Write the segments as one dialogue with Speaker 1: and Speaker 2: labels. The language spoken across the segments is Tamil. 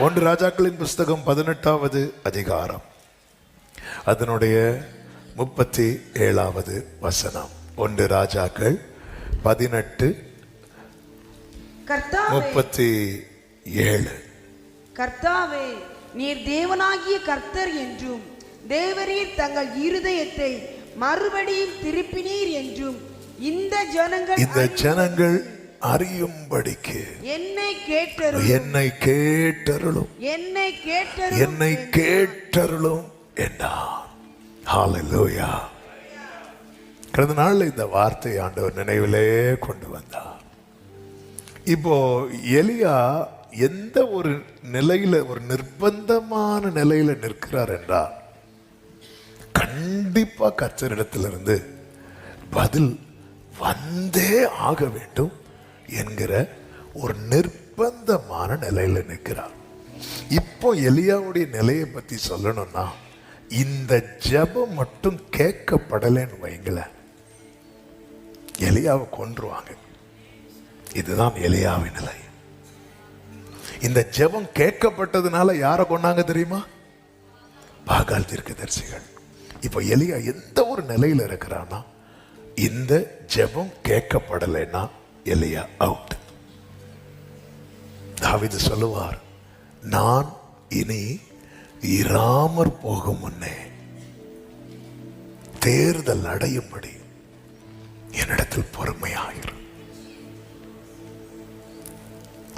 Speaker 1: ஒன்று ராஜாக்களின் புஸ்தகம் 18வது அதிகாரம் அதனுடைய 37வது வசனம். ஒன்று ராஜாக்கள் 18:37.
Speaker 2: கர்த்தாவே, நீர் தேவனாகிய கர்த்தர் என்றும் தேவரீர் தங்கள் இருதயத்தை மறுபடியும் திருப்பினீர் என்றும் இந்த ஜனங்கள் அறியும்படிக்கு என்னை கேட்டருளும் என்றார். ஹல்லேலூயா. கடந்த நாள் இந்த வார்த்தை ஆண்டவர் நினைவிலே கொண்டு வந்தார். இப்போ எலியா எந்த ஒரு நிலையில, ஒரு நிர்பந்தமான நிலையில நிற்கிறார் என்றால் கண்டிப்பா கர்த்தரிடத்திலிருந்து பதில் வந்தே ஆக வேண்டும் என்கிற ஒரு நிர்பந்தமான நிலையில நிற்கிறார். இப்போ எலியாவுடைய நிலையை பத்தி சொல்லணும்னா, இந்த ஜெபம் மட்டும் கேட்கப்படலைன்னு வைங்களேன், எலியாவை கொன்றுவாங்க. இதுதான் எலியாவின் நிலை. இந்த ஜெபம் கேட்கப்பட்டதுனால யாரை கொண்டாங்க தெரியுமா? பாகால் தீர்க்கதரிசிகள். இப்போ எலியா எந்த ஒரு நிலையில இருக்கிறான்னா, இந்த ஜெபம் கேட்கப்படலைன்னா எலியா அவுட். தாவீது சொல்லுவார், நான் இனி இராமற் போகும் முன்னே தேர்தல் அடையும்படி என்னிடத்தில் பொறுமையாயிரு.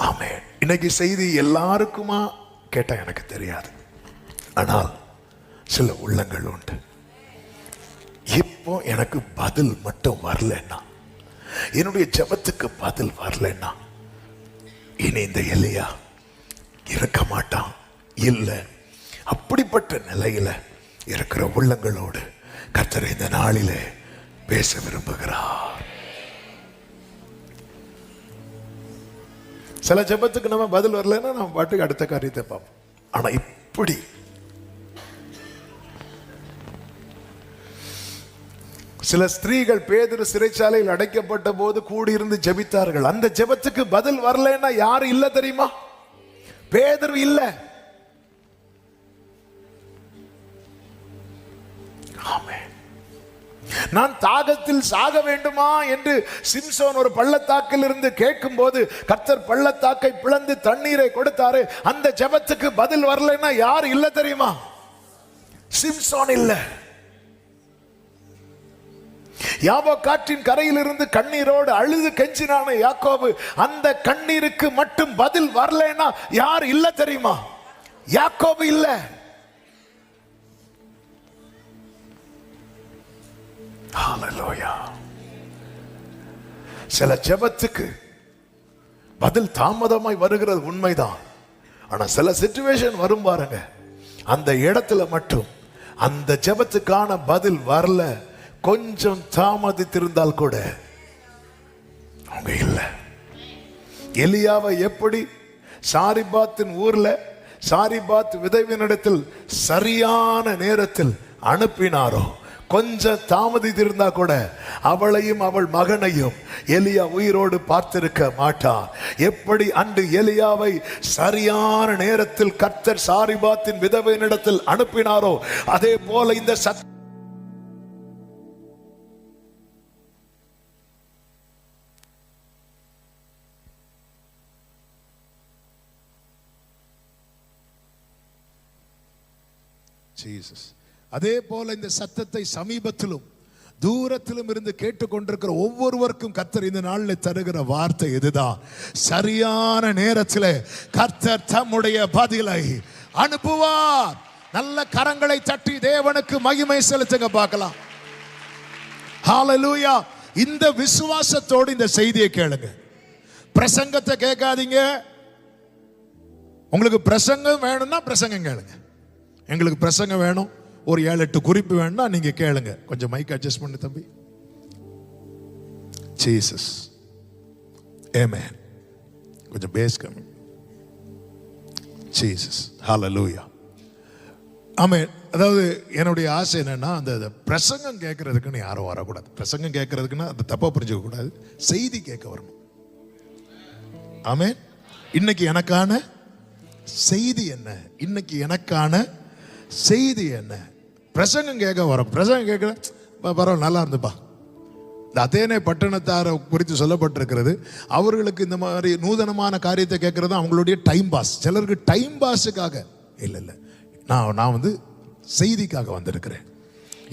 Speaker 2: ஆமென். இன்னைக்கு செய்தி எல்லாருக்குமா கேட்டா எனக்கு தெரியாது, ஆனால் சில உள்ளங்கள் உண்டு. இப்போ எனக்கு பதில் மட்டும் வரலன்னா, என்னுடைய ஜெபத்துக்கு பதில் வரலன்னா, இனி இந்த எலியா இருக்க மாட்டான். இல்லை, அப்படிப்பட்ட நிலையில இருக்கிற உள்ளங்களோடு கர்த்தர் இந்த நாளிலே பேச விரும்புகிறார். சில ஜெபத்துக்கு நம்ம பதில் வரலன்னா நம்ம பாட்டுக்கு அடுத்த காரியத்தை பார்ப்போம். ஆனா இப்படி சில ஸ்திரீகள் பேதுரு சிறைச்சாலையில் அடைக்கப்பட்ட போது கூடியிருந்து ஜெபித்தார்கள். அந்த ஜெபத்துக்கு பதில் வரலன்னா யாரு இல்ல தெரியுமா? பேதுரு இல்ல. நான் தாகத்தில் சாக வேண்டுமா என்று சிம்சோன் ஒரு பள்ளத்தாக்கில் இருந்து கேட்கும் போது கர்த்தர் பள்ளத்தாக்கை பிளந்து தண்ணீரை கொடுத்தாரு. அந்த ஜெபத்துக்கு பதில் வரலன்னா யார் இல்ல தெரியுமா? சிம்சோன் இல்ல. யாபோக்காற்றின் கரையில் இருந்து கண்ணீரோடு அழுது கெஞ்சினான யாக்கோபு, அந்த கண்ணீருக்கு மட்டும் பதில் வரலன்னா யார் இல்ல தெரியுமா? யாக்கோபு இல்ல. ஹல்லேலூயா. சில ஜெபத்துக்கு பதில் தாமதமாய் வருகிறது உண்மைதான். ஆனா சில சிச்சுவேஷன் வரும் பாருங்க, அந்த இடத்துல மட்டும் அந்த ஜெபத்துக்கான பதில் வரல, கொஞ்சம் தாமதித்திருந்தால் கூட அவங்க இல்ல. எலியாவை எப்படி சாரிபாத்தின் ஊர்ல சாரிபாத் விதவினிடத்தில் சரியான நேரத்தில் அனுப்பினாரோ, கொஞ்சம் தாமதித்திருந்தா கூட அவளையும் அவள் மகனையும் எலியா உயிரோடு பார்த்திருக்க மாட்டார். எப்படி அன்று எலியாவை சரியான நேரத்தில் கர்த்தர் சாரிபாத்தின் விதவையினிடத்தில் அனுப்பினாரோ, அதே போல இந்த ஜீசஸ் அதே போல இந்த சத்தத்தை சமீபத்திலும் தூரத்திலும் இருந்து கேட்டுக்கொண்டிருக்கிற ஒவ்வொருவருக்கும் கர்த்தர் இந்த நாளில் தருகிற வார்த்தை இதுதான். சரியான நேரத்தில் கர்த்தர் தம்முடைய பதிலை அனுப்புவார். நல்ல கரங்களை தட்டி தேவனுக்கு மகிமை செலுத்துங்க பார்க்கலாம். ஹல்லேலூயா. இந்த விசுவாசத்தோடு இந்த செய்தியை கேளுங்க. பிரசங்கத்தை கேட்காதீங்க. உங்களுக்கு பிரசங்கம் வேணும்னா பிரசங்கம் கேளுங்க. எங்களுக்கு பிரசங்கம் வேணும், ஒரு 7-8 குறிப்பு வேணும்னா நீங்க கேளுங்க. கொஞ்சம் மைக் அட்ஜஸ்ட் பண்ணு தம்பி. ஜீசஸ். ஆமென். கொஞ்சம் பேஸ் கம்மி. ஜீசஸ். ஹல்லேலூயா. ஆமென். அதாவது என்னுடைய ஆசை என்னன்னா, அந்த பிரசங்கம் கேட்கறதுக்குன்னு யாரும் வரக்கூடாது. பிரசங்கம் கேட்கறதுக்குன்னா அது தப்பா புரிஞ்சுக்க கூடாது, செய்தி கேட்க வரணும். ஆமென். இன்னைக்கு எனக்கான செய்தி என்ன, இன்னைக்கு எனக்கான செய்தி என்ன. பிரசங்கம் கேட்க வரோம், பிரசங்கம் கேட்க பரவாயில்ல நல்லா இருந்துப்பா. இந்த அதேனே பட்டணத்தாரை குறித்து சொல்லப்பட்டிருக்கிறது, அவர்களுக்கு இந்த மாதிரி நூதனமான காரியத்தை கேட்கறது அவங்களுடைய டைம் பாஸ். சிலருக்கு டைம் பாஸுக்காக இல்லை, நான் வந்து செய்திக்காக வந்திருக்கிறேன்.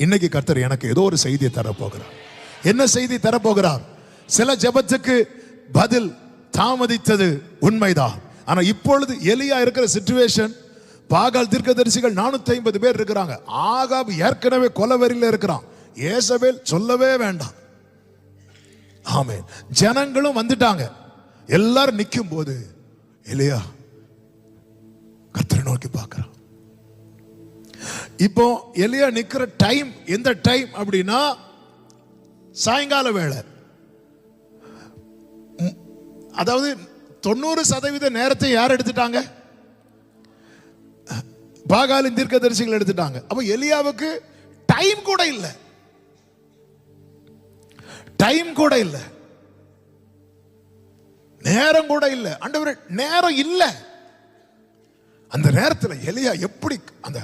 Speaker 2: இன்னைக்கு கர்த்தர் எனக்கு ஏதோ ஒரு செய்தியை தரப்போகிறார். என்ன செய்தி தரப்போகிறார்? சில ஜெபத்துக்கு பதில் தாமதித்தது உண்மைதான். ஆனா இப்பொழுது எலியா இருக்கிற சிச்சுவேஷன், பாகால் தீர்க்கதரிசிகள் 450 பேர் இருக்கிறாங்க. ஆகாப் ஏற்கனவே கொலவெறியில் இருக்கிறான். ஏசபேல் சொல்லவே வேண்டாம். ஆமென். ஜனங்களும் வந்துட்டாங்க. எல்லாரும் நிற்கும் போது எலியா கர்த்தரை நோக்கி பார்க்கிறான். இப்போ எலியா நிக்கிற டைம் எந்த டைம் அப்படின்னா சாயங்கால வேளை. அதாவது 90% நேரத்தை யார் எடுத்துட்டாங்க? பாகாலின் தீர்க்கதரிசிகள் எடுத்துட்டாங்க. அப்ப எலியாவுக்கு டைம் கூட இல்லை, டைம் கூட இல்லை, நேரம் கூட இல்லை. ஆண்டவரே நேரம் இல்லை. அந்த நேரத்தில் எலியா எப்படி அந்த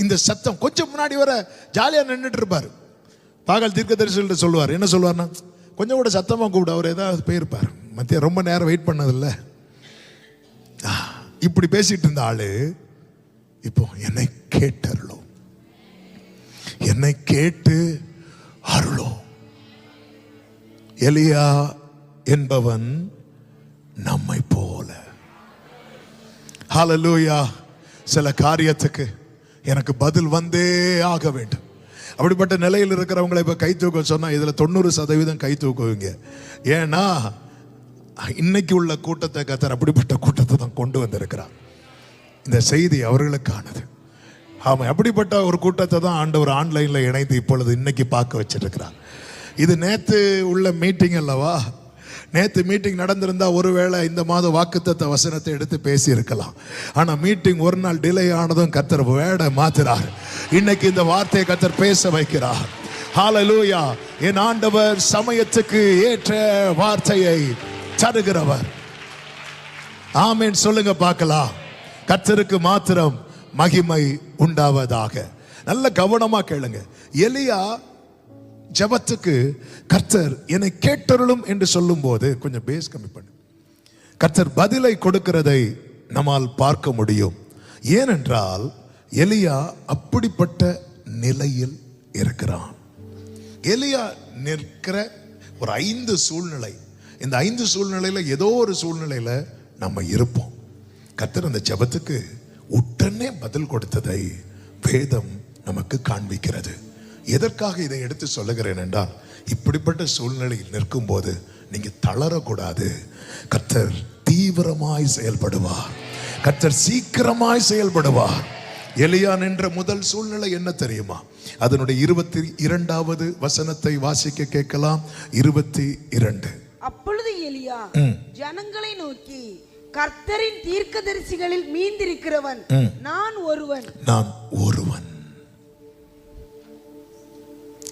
Speaker 2: இந்த சத்தம், கொஞ்சம் முன்னாடி வர ஜாலியா நின்றுட்டு இருப்பாரு. பாகால் தீர்க்கதரிசிகள் சொல்லுவார், என்ன சொல்லுவார்னா, கொஞ்சம் கூட சத்தமா கூப்பிடு, அவர் ஏதாவது போயிருப்பார், மத்திய ரொம்ப நேரம் வெயிட் பண்ணதில்ல, இப்படி பேசிட்டு இருந்த ஆளு இப்போ என்னை கேட்டருளோ, என்னை கேட்டு அருளோ. எலியா என்பவன் நம்மை போல. ஹல்லேலூயா. சில காரியத்துக்கு எனக்கு பதில் வந்தே ஆக வேண்டும். அப்படிப்பட்ட நிலையில் இருக்கிறவங்களை இப்ப கை தூக்க சொன்னா இதுல 90% கை தூக்குவீங்க. ஏன்னா இன்னைக்கு உள்ள கூட்டத்தை கர்த்தர் அப்படிப்பட்ட கூட்டத்தை தான் கொண்டு வந்திருக்கிறார். இந்த செய்தி அவர்களுக்கானது. ஆமா, அப்படிப்பட்ட ஒரு கூட்டத்தை தான் ஆண்டவர் ஆன்லைன்ல இணைந்து இப்பொழுது இன்னைக்கு பார்க்க வச்சிருக்கிறார். இது நேத்து உள்ள மீட்டிங் அல்லவா? நேத்து மீட்டிங் நடந்திருந்தா ஒருவேளை இந்த மாத வாக்குத்தத்த வசனத்தை எடுத்து பேசி இருக்கலாம். ஆனா மீட்டிங் ஒரு நாள் டிலே ஆனதும் கர்த்தர் வேட மாத்துறார். இன்னைக்கு இந்த வார்த்தையை கர்த்தர் பேச வைக்கிறார். ஹல்லேலூயா. என் ஆண்டவர் சமயத்துக்கு ஏற்ற வார்த்தையை தருகிறவர். ஆமென் சொல்லுங்க பார்க்கலாம். கர்த்தருக்கு மாத்திரம் மகிமை உண்டாவதாக. நல்ல கவனமா கேளுங்க. எலியா ஜெபத்துக்கு கர்த்தர் என்னை கேட்டருளும் என்று சொல்லும் போது கொஞ்சம் பேஸ் கம்மி பண்ணு. கர்த்தர் பதிலை கொடுக்கிறதை நம்மால் பார்க்க முடியும். ஏனென்றால் எலியா அப்படிப்பட்ட நிலையில் இருக்கிறான். எலியா நிற்கிற ஒரு 5 சூழ்நிலை. இந்த 5 சூழ்நிலையில ஏதோ ஒரு சூழ்நிலையில நம்ம இருப்போம். கர்த்தர் அந்த ஜெபத்துக்கு உடனே பதில் கொடுத்ததை வேதம் நமக்கு காண்பிக்கிறது. எதற்காக இதை எடுத்து சொல்லுகிறேன் என்றால், இப்படிப்பட்ட சூழ்நிலையில் நிற்கும் போது நீங்க தளரக்கூடாது. கர்த்தர் தீவிரமாய் செயல்படுவார். கர்த்தர் சீக்கிரமாய் செயல்படுவார். எலியா நின்ற முதல் சூழ்நிலை என்ன தெரியுமா? அதனுடைய 22வது வசனத்தை வாசிக்க கேட்கலாம். 22.
Speaker 3: அப்பொழுது எலியா ஜனங்களை நோக்கி, கர்த்தரின் தீர்க்கதரிசிகளில் மீந்திருக்கிறவன் நான் ஒருவன்,
Speaker 2: நான் ஒருவன்,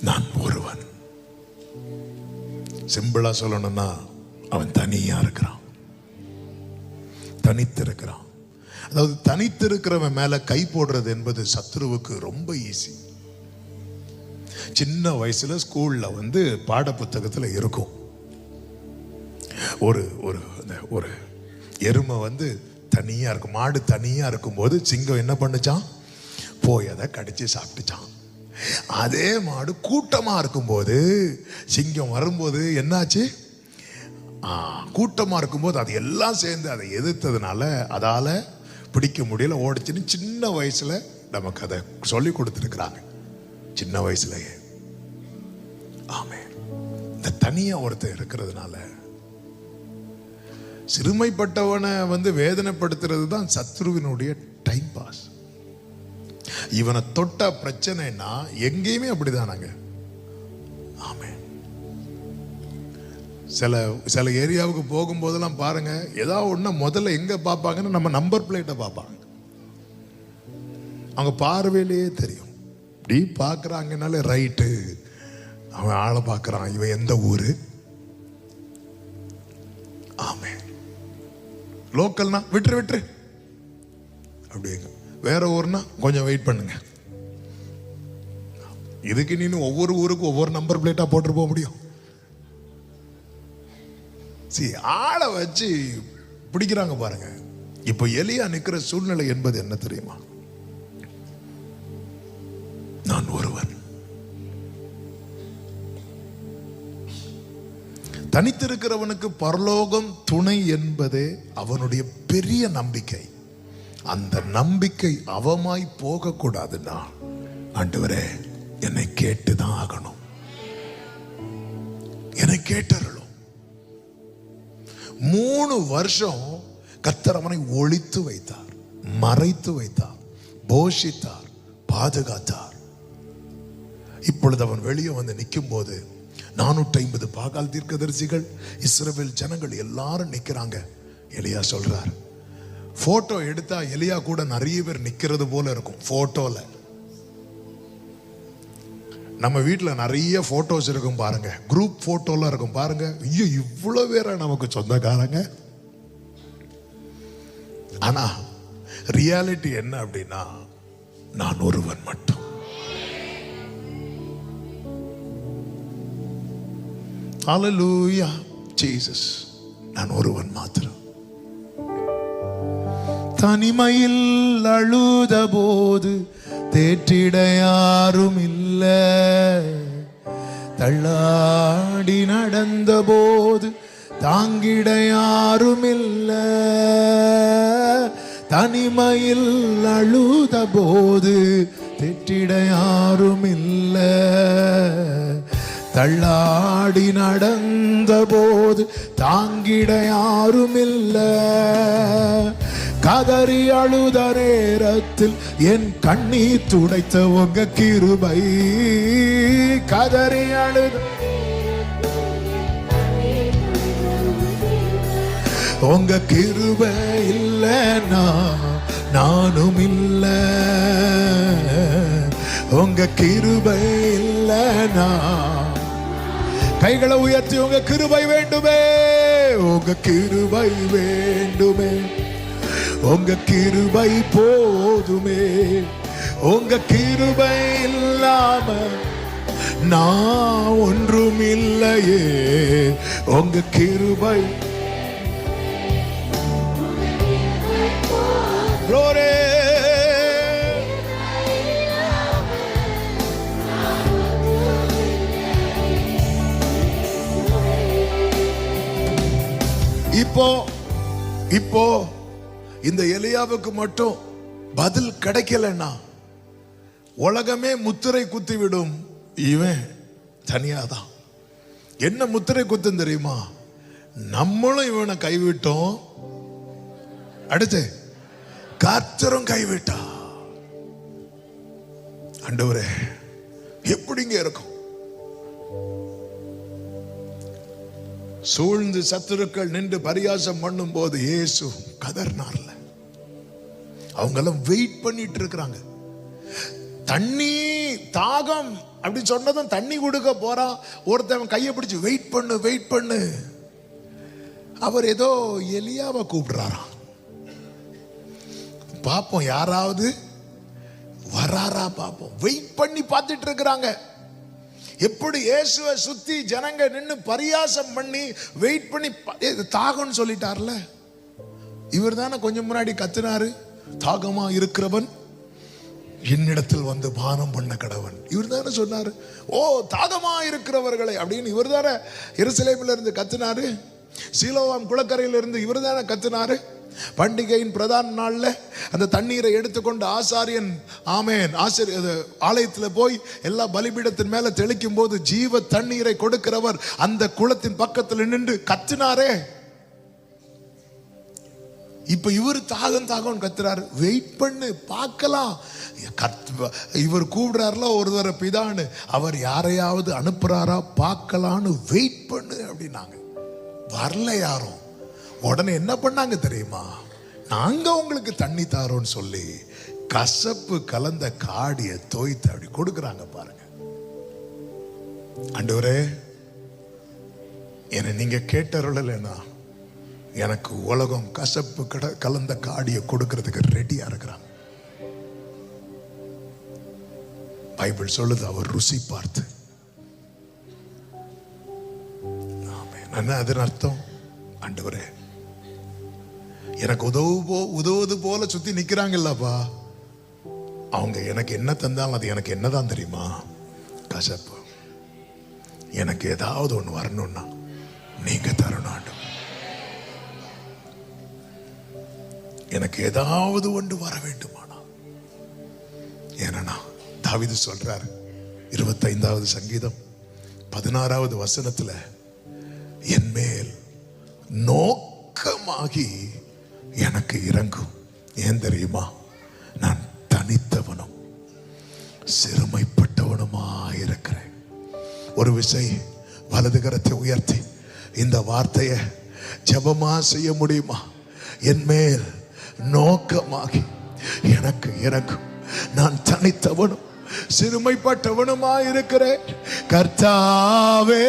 Speaker 2: நான் ஒருவன். சிம்பிளா சொல்லணும்னா அவன் தனியா இருக்கிறான், தனித்திருக்கிறான். அதாவது தனித்திருக்கிறவன் மேல கை போடுறது என்பது சத்ருவுக்கு ரொம்ப ஈஸி. சின்ன வயசுல ஸ்கூல்ல வந்து பாட புத்தகத்துல இருக்கும், ஒரு ஒரு ஒரு எருமை வந்து தனியா இருக்கும், மாடு தனியா இருக்கும் போது சிங்கம் என்ன பண்ணுச்சான்? போய் அதை கடிச்சு சாப்பிட்டுச்சான். அதே மாடு கூட்டமா இருக்கும்போது சிங்கம் வரும்போது என்னாச்சு? கூட்டமா இருக்கும்போது அது எல்லாம் சேர்ந்து அதை எதிர்த்ததுனால அதால பிடிக்க முடியல, ஓடிச்சுன்னு சின்ன வயசுல நமக்கு அதை சொல்லி கொடுத்துருக்குறாங்க, சின்ன வயசுலயே. ஆமே. இந்த தனியா ஒருத்தர் இருக்கிறதுனால சிறுமைப்பட்டவனை வந்து வேதனைப்படுத்துறது தான் சத்ருவினுடைய டைம் பாஸ். இவனை தொட்ட பிரச்சனைனா எங்கேயுமே அப்படிதானாங்க. ஆமே. சில ஏரியாவுக்கு போகும்போதெல்லாம் பாருங்க, ஏதாவது ஒண்ணு முதல்ல எங்க பார்ப்பாங்கன்னு நம்ம நம்பர் பிளேட்டை பார்ப்பாங்க. அவங்க பார்வையிலேயே தெரியும். இப்படி பார்க்குறாங்கனாலே ரைட்டு, அவன் ஆளை பார்க்குறான், இவன் எந்த ஊரு. ஆமே. லோக்கல்னா விட்டுரு விட்டுரு அப்படிங்க. வேற ஊர்னா கொஞ்சம் வெயிட் பண்ணுங்க. இதுக்கு நீ ஒவ்வொரு ஊருக்கு ஒவ்வொரு நம்பர் பிளேட்டா போட்டு போக முடியும்? ஆளை வச்சு பிடிக்கிறாங்க பாருங்க. இப்ப எலியா நிக்கிற சூழ்நிலை என்பது என்ன தெரியுமா? நான் ஒருவன். தனித்திருக்கிறவனுக்கு பரலோகம் துணை என்பதே அவனுடைய பெரிய நம்பிக்கை. அந்த நம்பிக்கை அவமாய் போக கூடாதுன்னா, ஆண்டவரே என்னை கேட்டுதான் ஆகணும், என்னை கேட்டருளும். 3 வருஷம் கர்த்தர் அவனை ஒளித்து வைத்தார், மறைத்து வைத்தார், போஷித்தார், பாதுகாத்தார். இப்பொழுது அவன் வெளியே வந்து நிற்கும் போது 450 பாகால் தீர்க்கதரிசிகள், இஸ்ரவேல் ஜனங்கள் எல்லாரும் நிக்கிறாங்க. எலியா சொல்றார், போட்டோ எடுத்தா எலியா கூட நிறைய பேர் நிக்கிறது போல இருக்கும். போட்டோல நம்ம வீட்டுல நிறைய போட்டோஸ் இருக்கும் பாருங்க, குரூப் போட்டோல இருக்கும் பாருங்க. ஐயோ, இவ்வளவு பேரா நமக்கு சொந்தக்காரங்க. ஆனா ரியாலிட்டி என்ன அப்படின்னா, நான் ஒருவன் மட்டும். ஹல்லேலூயா ஜீசஸ். நான் ஒருவன் மாத்திரம். தனிமையில் அழுத போது தேற்றிட யாரும் இல்ல, தள்ளாடி நடந்த போது தாங்கிட யாரும் இல்ல. தனிமையில் அழுத போது தேற்றிட யாரும் இல்ல, தள்ளாடி நடந்த போது தாங்கிட யாரும் இல்ல. கதறி அழுத நேரத்தில் என் கண்ணீர் துடைத்த உங்க கிருபை. கதறி அழுத உங்க கிருபை இல்லைன்னா நானும் இல்ல. உங்க கிருபை இல்லைன்னா. கைகளை உயர்த்தி உங்க கிருபை வேண்டுமே, உங்க கிருபை வேண்டுமே, உங்க கிருபை போதுமே. உங்க கிருபை இல்லாம நான் ஒன்றும் இல்லையே. உங்க கிருபை glory. இப்போ இந்த எலியாவுக்கு மட்டும் பதில் கிடைக்கலன்னா உலகமே முத்திரை குத்திவிடும். இவன் தனியாதான். என்ன முத்திரை குத்தும் தெரியுமா? நம்மளும் இவனை கைவிட்டோம், அடுத்து கர்த்தரும் கைவிட்டா. ஆண்டவரே எப்படிங்க இருக்கும்? சூழ்ந்து சத்துருக்கள் நின்று பரியாசம் பண்ணும் போது இயேசு கதர்னார்ல. அவங்க எல்லாம் வெயிட் பண்ணிட்டு இருக்கிறாங்க. தண்ணி தாகம் அப்படி சொன்னதும் தண்ணி கொடுக்க போறான். ஒருத்தன் கையை பிடிச்சு வெயிட் பண்ணு வெயிட் பண்ணு. அவர் ஏதோ எலியாவை கூப்பிடுறாராம். பாப்போம் யாராவது வராரா பாப்போம். வெயிட் பண்ணி பார்த்துட்டு இருக்கிறாங்க. எப்படி இயேசுவை சுத்தி ஜனங்க நின்னு பரியாசம் பண்ணி வெயிட் பண்ணி தாகம்னு சொல்லிட்டார்ல. இவர் தானே கொஞ்சம் முன்னாடி கத்தினாரு, தாகமா இருக்கிறவன் என்னிடத்தில் வந்து பானம் பண்ண கடவன். இவர் தானே சொன்னாரு, ஓ தாகமா இருக்கிறவர்களை அப்படின்னு. இவர் தானே எருசலேமில் இருந்து கத்தினாரு. சீலோவாம் குளக்கரையில் இருந்து இவர் தானே கத்தினாரு. பண்டிகையின் பிரதான நாள்ல அந்த தண்ணீரை எடுத்துக்கொண்டு ஆசாரியன் ஆமேன் ஆலயத்தில் போய் எல்லா பலிபீடத்தின் மேல தெளிக்கும் போது ஜீவ தண்ணீரை கொடுக்கிறவர் அந்த குளத்தின் பக்கத்தில் நின்று கத்தினாரே. இப்ப இவர் தாகம் தாகம் கத்துறாரு. வெயிட் பண்ணு பார்க்கலாம். இவர் கூப்பிடுறாருல ஒருவரை பிதான்னு, அவர் யாரையாவது அனுப்புறாரா பார்க்கலான்னு வெயிட் பண்ணு அப்படின்னாங்க. வரல யாரும். உடனே என்ன பண்ணாங்க தெரியுமா? நாங்க உங்களுக்கு தண்ணி தாரோன்னு சொல்லி கசப்பு கலந்த காடியை தோய்த்து அப்படி கொடுக்குறாங்க பாருங்க. ஆண்டவரே என்னை நீங்க கேட்டருளலைன்னா எனக்கு உலகம் கசப்பு கலந்த காடியை கொடுக்கிறதுக்கு ரெடியா இருக்கிறான். பைபிள் சொல்லுது அவர் ருசி பார்த்து. அதன் அர்த்தம், ஆண்டவரே எனக்கு உதவுவது போல சுத்தி நிக்கிறாங்கல்லப்பா, அவங்க எனக்கு என்ன தந்தாலும் அது எனக்கு என்னதான் தெரியுமா? கசப்பு. எனக்கு ஏதாவது ஒண்ணு வரணும்னா நீங்க தரணும் ஆண்டவரே. எனக்கு ஏதாவது ஒன்று வர வேண்டுமானா. ஏன்னா தாவீது சொல்றார் 25வது சங்கீதம் 16வது வசனத்துல, என் மேல் நோக்கமாகி எனக்கு இறங்கும். ஏன் தெரியுமா? நான் தனித்தவனும் சிறுமைப்பட்டவனுமாயிருக்கிறேன். ஒரு விசை வலது கரத்தை உயர்த்தி இந்த வார்த்தையை ஜெபமா செய்ய முடியுமா? என் மேல் நோக்கமாகி எனக்கு இறங்கும். நான் தனித்தவனும் சிறுமைப்பட்டவனுமாயிருக்கிறேன். கர்த்தாவே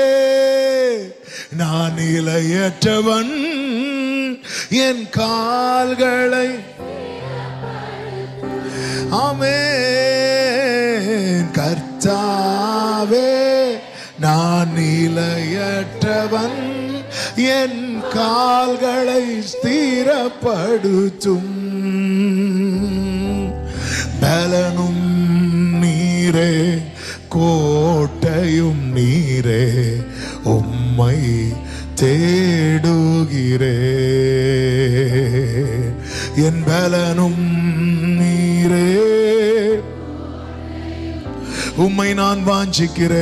Speaker 2: நான் நிலையற்றவன், என் கால்களை ஆமென். கர்த்தாவே நான் நிலையற்றவன், என் கால்களை ஸ்திரப்படுத்தும். பலனும் நீரே, கோட்டையும் நீரே, உம்மை தேடுகிறேன். என் பலனும் நீரே, உம்மை நான் வாஞ்சிக்கிறேன்.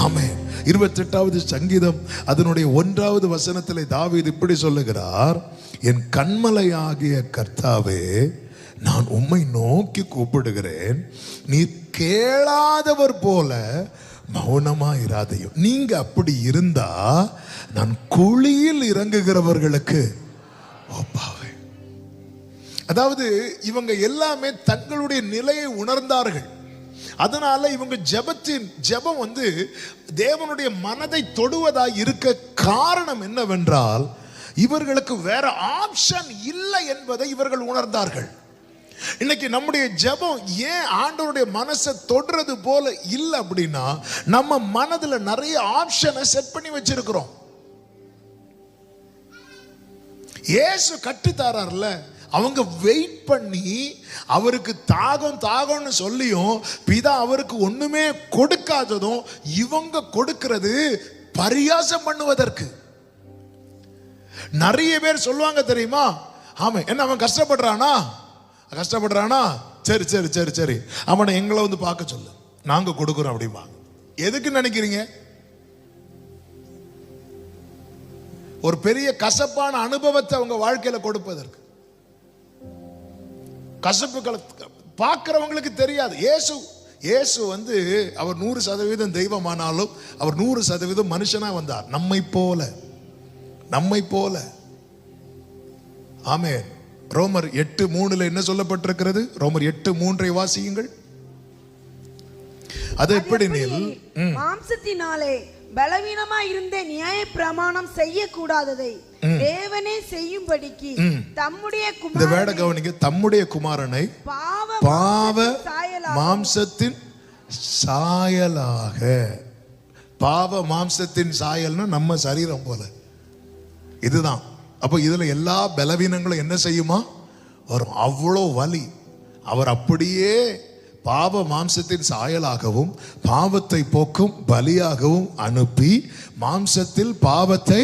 Speaker 2: ஆமென். 28வது சங்கீதம் அதனுடைய 1வது வசனத்திலே தாவீது இப்படி சொல்லுகிறார், என் கண்மலையாகிய கர்த்தாவே நான் உம்மை நோக்கி கூப்பிடுகிறேன், நீர் கேளாதவர் போல மௌனமாயிராதையும். நீங்க அப்படி இருந்தா நான் குழியில் இறங்குகிறவர்களுக்கு ஒப்பாவே. அதாவது இவங்க எல்லாமே தங்களுடைய நிலையை உணர்ந்தார்கள். அதனால இவங்க ஜெபம் தேவனுடைய மனதை தொடுவதாய் இருக்க காரணம் என்னவென்றால், இவர்களுக்கு வேற ஆப்ஷன் இல்லை என்பதை இவர்கள் உணர்ந்தார்கள். இன்னைக்கு நம்முடைய ஜெபம் ஏன் ஆண்டவருடைய மனசை தொடுறது போல இல்லை அப்படின்னா, நம்ம மனதுல நிறைய ஆப்ஷனை செட் பண்ணி வச்சிருக்கிறோம். இயேசு கட்டித்தாரர்ல, அவங்க வெயிட் பண்ணி அவருக்கு தாகம்னு சொல்லியும் பிதா அவருக்கு ஒண்ணுமே கொடுக்காததும் இவங்க கொடுக்கிறது பரியாசம் பண்ணுவதற்கு. நிறைய பேர் சொல்லுவாங்க தெரியுமா, ஆமா என்ன அவன் கஷ்டப்படுறானா, சரி சரி சரி சரி அவனை எங்களை பார்க்க சொல்லு, நாங்க கொடுக்கிறோம் அப்படிமா. எதுக்கு நினைக்கிறீங்க? ஒரு பெரிய கசப்பான அனுபவத்தை அவங்க வாழ்க்கையில கொடுப்பதற்கு. கசப்புகளை பார்க்கிறவங்களுக்கு தெரியாது. இயேசு அவர் 100% தெய்வமானாலும் அவர் 100% மனுஷனா வந்தார், நம்மை போல. ஆமென். ரோமர் 8:3 என்ன சொல்லப்பட்டிருக்கிறது? ரோமர் 8:3 வாசியுங்கள். அது எப்படி?
Speaker 3: மாம்சத்தினாலே பலவீனமா இருந்த நியாய பிரமாணம் செய்யக்கூடாததை தேவனே செய்யும்படிக்கு தம்முடைய குமாரனை, இந்த வேட கவனிங்க, தம்முடைய குமாரனை பாவ மாம்சத்தின் சாயலாக. பாவ மாம்சத்தின் சாயல்னா நம்ம சரீரம் போல இதுதான். அப்ப இதுல எல்லா பலவீனங்களும் என்ன செய்யுமா வரும். அவ்வளோ வலி. அவர் அப்படியே பாவ மாம்சத்தின் சாயலாகவும் பாவத்தை போக்கும் பலியாகவும் அனுப்பி மாம்சத்தில் பாவத்தை.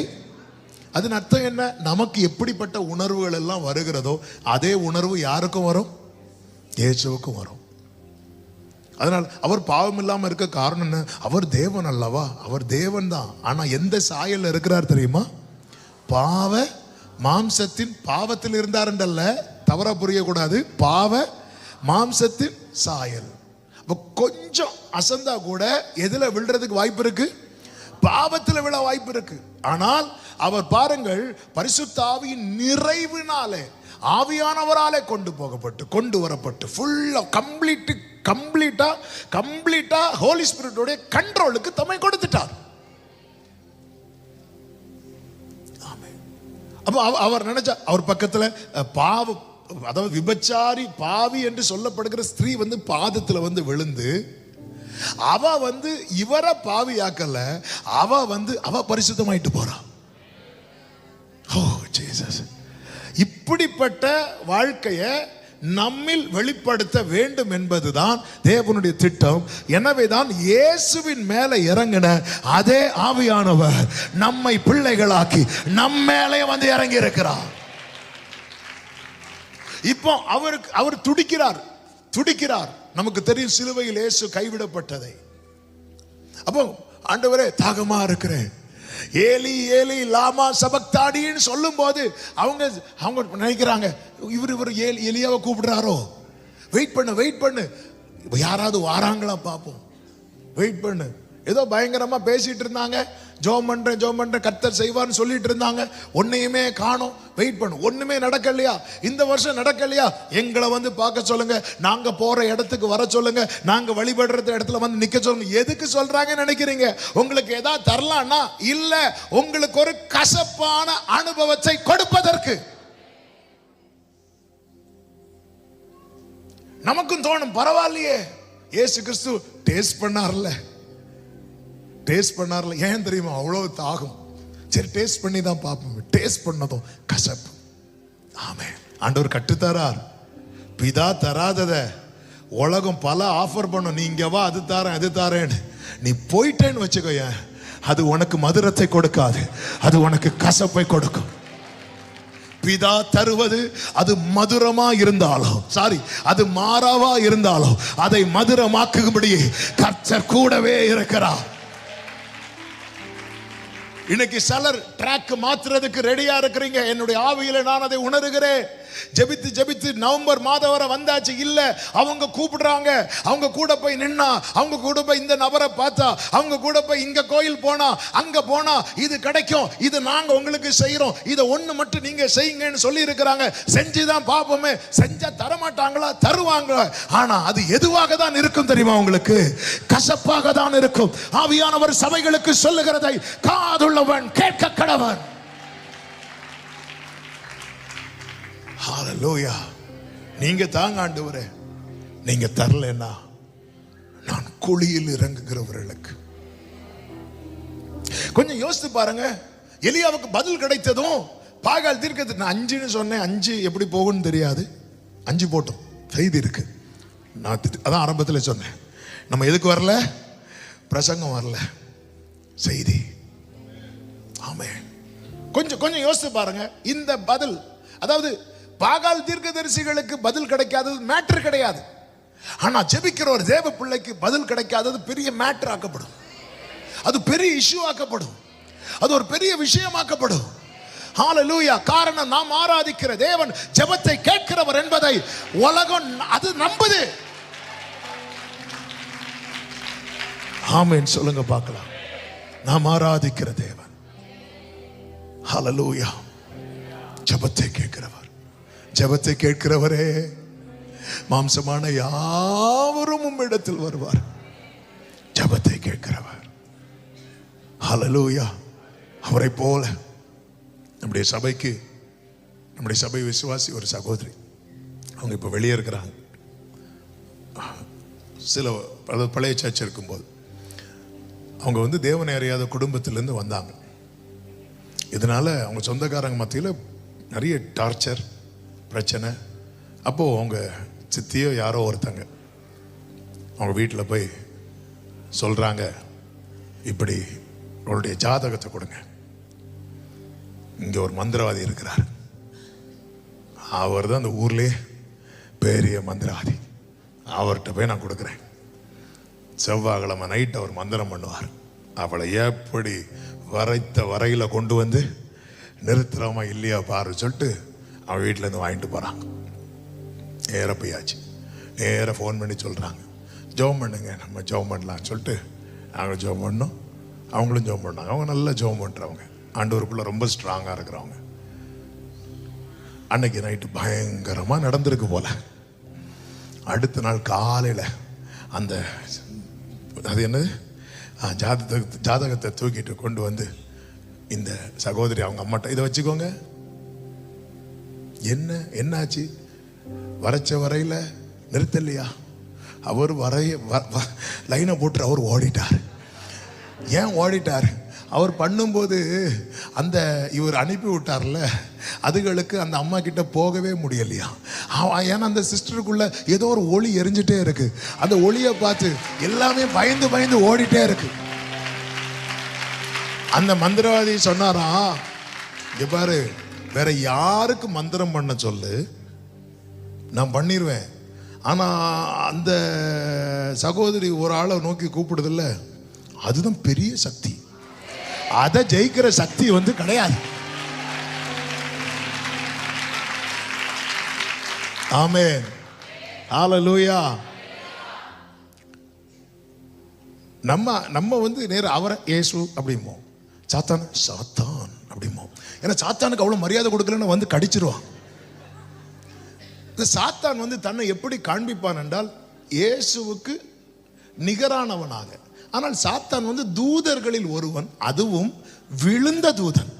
Speaker 3: அதன் அர்த்தம் என்ன? நமக்கு எப்படிப்பட்ட உணர்வுகள் எல்லாம் வருகிறதோ அதே உணர்வு யாருக்கும் வரும்? இயேசுவுக்கும் வரும். அதனால் அவர் பாவம் இல்லாம இருக்க காரணம் என்ன? அவர் தேவன் அல்லவா, அவர் தேவன் தான். ஆனா எந்த சாயல் இருக்கிறார் தெரியுமா? பாவ மாம்சத்தின் பாவத்தில் இருந்தார் என்றல்ல, தவறா புரியக்கூடாது. பாவ மாம்சத்தின் சாயல். கொஞ்சம் அசந்தா கூட எதுல விழுறதுக்கு வாய்ப்பு இருக்கு? பாவத்தில் விழ வாய்ப்பு இருக்கு. ஆனால் அவர் பாருங்கள், பரிசுத்த ஆவியின் நிறைவினாலே, ஆவியானவராலே கொண்டு வரப்பட்டு ஃபுல்லா கம்ப்ளீட்டா ஹோலி ஸ்பிரிட்டோட கண்ட்ரோலுக்கு தம்மை கொடுத்துட்டார்.
Speaker 2: அப்போ அவர் நினைச்சா அவர் பக்கத்துல பாவம், அதாவது விபச்சாரி பாவி என்று சொல்லப்படுகிற ஸ்திரீ வந்து பாதத்துல வந்து விழுந்து அவ வந்து இவரை பாவியாக்கல, அவ பரிசுத்தமாயிட்டு போறா. ஓ ஜீசஸ். இப்படிப்பட்ட வாழ்க்கைய நம்மில் வெளிப்படுத்த வேண்டும் என்பதுதான் தேவனுடைய திட்டம். எனவேதான் இயேசுவின் மேல இறங்கின அதே ஆவியானவர் நம்மை பிள்ளைகளாக்கி நம்ம மேலே வந்து இறங்கி இருக்கிறார். இப்போ அவர் துடிக்கிறார். நமக்கு தெரியும் சிலுவையில் இயேசு கைவிடப்பட்டதை. அப்போ ஆண்டவரே தாகமா இருக்கிறேன், ஏலி ஏலி லாமா சபக்தாடின்னு சொல்லும் போது அவங்க நினைக்கிறாங்க இவர் எலியாவை கூப்பிடுறாரோ. வெயிட் பண்ணு, யாராவது வாராங்களா பார்ப்போம், வெயிட் பண்ணு. ஏதோ பயங்கரமா பேசிட்டு இருந்தாங்க, ஜோம் பண்றேன் கர்த்தர் செய்வார்னு சொல்லிட்டு இருந்தாங்க. ஒன்னையுமே காணோம். வெயிட் பண்ணு, ஒண்ணுமே நடக்கலையா, இந்த வருஷம் நடக்கலையா, எங்களை வந்து பார்க்க சொல்லுங்க, நாங்க போற இடத்துக்கு வர சொல்லுங்க, நாங்க வழிபடுற இடத்துல வந்து நிக்க சொல்லுங்க. எதுக்கு சொல்றாங்கன்னு நினைக்கிறீங்க? உங்களுக்கு ஏதாவது தரலாம்னா இல்ல, உங்களுக்கு ஒரு கசப்பான அனுபவத்தை கொடுப்பதற்கு. நமக்கும் தோணும் பரவாயில்லையே, இயேசு கிறிஸ்து டேஸ்ட் பண்ணார்ல. ஏன் தெரியுமா? அவ்வளவு தாகம். சரி டேஸ்ட் பண்ணி தான் பார்ப்போம். டேஸ்ட் பண்ணதும் கசப்பு. ஆமென். ஆண்டவர் கட்டுத்தரார். பிதா தராதத உலகம் பல ஆஃபர் பண்ணும், நீ இங்க வா, அது தாரேன்னு. நீ போயிட்டேன்னு வச்சுக்கோய, அது உனக்கு மதுரத்தை கொடுக்காது, அது உனக்கு கசப்பை கொடுக்கும். பிதா தருவது அது மதுரமா இருந்தாலும் அது மாறாவா இருந்தாலும் அதை மதுரமாக்கும்படி கர்த்தர் கூடவே இருக்கிறார். இன்னைக்கு சிலர் ட்ராக் மாத்துறதுக்கு ரெடியா இருக்கிறீங்க. என்னுடைய ஆவியில நான் அதை உணர்கிறேன். ஜெபித்து நவம்பர் மாதம் வரை வந்தாச்சு. இல்ல, அவங்க கூப்பிடுறாங்க, அவங்க கூட போய் நின்னா, அவங்க கூட போய் இந்த நபரை பார்த்தா, அவங்க கூட போய் இங்க கோயில் போனா, அங்க போனா இது கிடைக்கும், இது நாங்க உங்களுக்கு செய்யறோம், இதை ஒண்ணு மட்டும் நீங்க செய்யுங்கன்னு சொல்லி இருக்கிறாங்க. செஞ்சுதான் பாப்போமே. செஞ்சா தரமாட்டாங்களா? தருவாங்க. ஆனா அது எதுவாக தான் இருக்கும் தெரியுமா உங்களுக்கு? கசப்பாக தான் இருக்கும். ஆவியானவர் சபைகளுக்கு சொல்லுகிறதை காதுள்ளவன் கேட்க கடவன். ஹalleluya. நீங்க தாங்க ஆண்டவரே, நீங்க தரலன்னா நான் குழியில் இறங்குகிறவர்களுக்கு. கொஞ்சம் யோசித்து பாருங்க. எலியாவுக்கு பதில் கிடைத்ததும் பாகால் தீர்க்கதரிசி, நான் 5ன்னு சொன்னேன், 5 எப்படி போகும்னு தெரியாது, 5 போட்டோம், செய்தி இருக்கு. நான் அதான் ஆரம்பத்தில் சொன்னேன். நம்ம எதுக்கு வரல? பிரசங்கம் வரல, செய்தி. ஆமென். கொஞ்சம் யோசித்து பாருங்க. இந்த பதில், அதாவது பாகால் தீர்க்கதரிசிகளுக்கு பதில் கிடைக்காதது மேட்டர் கிடையாது. ஆனா ஜெபிக்கிற ஒரு தேவ பிள்ளைக்கு பதில் கிடைக்காதது பெரிய மேட்டர் ஆக்கப்படும். அது பெரிய இஷ்யூ ஆக்கப்படும். அது ஒரு பெரிய விஷயமாக்கப்படும். ஹalleluya. காரணம், நாம் ஆராதிக்கிற தேவன் ஜெபத்தை கேட்கிறவர் என்பதை உலகம் அது நம்புது. ஆமென் சொல்லுங்க பார்க்கலாம். நாம் ஆராதிக்கிற தேவன் ஹalleluya ஜெபத்தை கேட்கிறவர். ஜெபத்தை கேட்கிறவரே, மாம்சமான யாவரும் உம்மிடத்தில் வருவார். ஜெபத்தை கேட்கிறவர். ஹalleluya. அவரை போல நம்முடைய சபை விசுவாசி ஒரு சகோதரி, அவங்க இப்ப வெளியே இருக்கிறாங்க. பழைய சர்ச் இருக்கும்போது அவங்க வந்து தேவனை அறியாத குடும்பத்திலிருந்து வந்தாங்க. இதனால அவங்க சொந்தக்காரங்க மத்தியில் நிறைய டார்ச்சர், பிரச்சனை. அப்போது அவங்க சித்தியோ யாரோ ஒருத்தங்க அவங்க வீட்டில் போய் சொல்கிறாங்க, இப்படி அவருடைய ஜாதகத்தை கொடுங்க, இங்கே ஒரு மந்திரவாதி இருக்கிறார், அவர் தான் அந்த ஊர்லேயே பெரிய மந்திரவாதி, அவர்கிட்ட போய் நான் கொடுக்குறேன், செவ்வாய்க்கிழமை நைட் அவர் மந்திரம் பண்ணுவார், அவளை எப்படி வரையில் கொண்டு வந்து நிறுத்துறோமா இல்லையா பாரு சொல்லிட்டு அவன் வீட்டிலேருந்து வாங்கிட்டு போகிறாங்க. நேராக போயாச்சு. நேராக ஃபோன் பண்ணி சொல்கிறாங்க, ஜெபம் பண்ணுங்க, நம்ம ஜெபம் பண்ணலாம்னு சொல்லிட்டு நாங்கள் ஜெபம் பண்ணோம், அவங்களும் ஜெபம் பண்ணாங்க. அவங்க நல்லா ஜெபம் பண்ணுறவங்க, ஆண்டவருக்குள்ள ரொம்ப ஸ்ட்ராங்காக இருக்கிறவங்க. அன்னைக்கு நைட்டு பயங்கரமாக நடந்திருக்கு போல. அடுத்த நாள் காலையில் அந்த அது என்னது ஜாதகத்தை தூக்கிட்டு கொண்டு வந்து இந்த சகோதரி அவங்க அம்மாட்ட, இதை வச்சுக்கோங்க, என்னாச்சு? வரைச்ச வரையில நிறுத்தலையா? அவர் லைனை போட்டு அவர் ஓடிட்டார். ஏன் ஓடிட்டார்? அவர் பண்ணும்போது அந்த இவர் அனுப்பி விட்டார்ல, அதுகளுக்கு அந்த அம்மா கிட்ட போகவே முடியலையா? ஏன்னா அந்த சிஸ்டருக்குள்ள ஏதோ ஒரு ஒளி எரிஞ்சிட்டே இருக்கு. அந்த ஒளியை பார்த்து எல்லாமே பயந்து பயந்து ஓடிட்டே இருக்கு. அந்த மந்திரவாதி சொன்னாரா, இங்க பாரு, வேற யாருக்கு மந்திரம் பண்ண சொல்லு, நான் பண்ணிடுவேன். ஆனா அந்த சகோதரி ஒரு ஆளை நோக்கி கூப்பிடுதில்ல, அதுதான் பெரிய சக்தி. அதை ஜெயிக்கிற சக்தி கிடையாது. ஆமென், ஹல்லேலூயா. நம்ம நேர அவரை இயேசு அப்படிமோ, சாத்தான் சாத்தான் அப்படிமோ. ஏன்னா சாத்தானுக்கு அவ்வளவு மரியாதை கொடுக்கலன்னு கடிச்சிருவான். இந்த சாத்தான் தன்னை எப்படி காண்பிப்பான் என்றால் இயேசுவுக்கு நிகரானவனாக. ஆனால் சாத்தான் தூதர்களில் ஒருவன், அதுவும் விழுந்த தூதன்.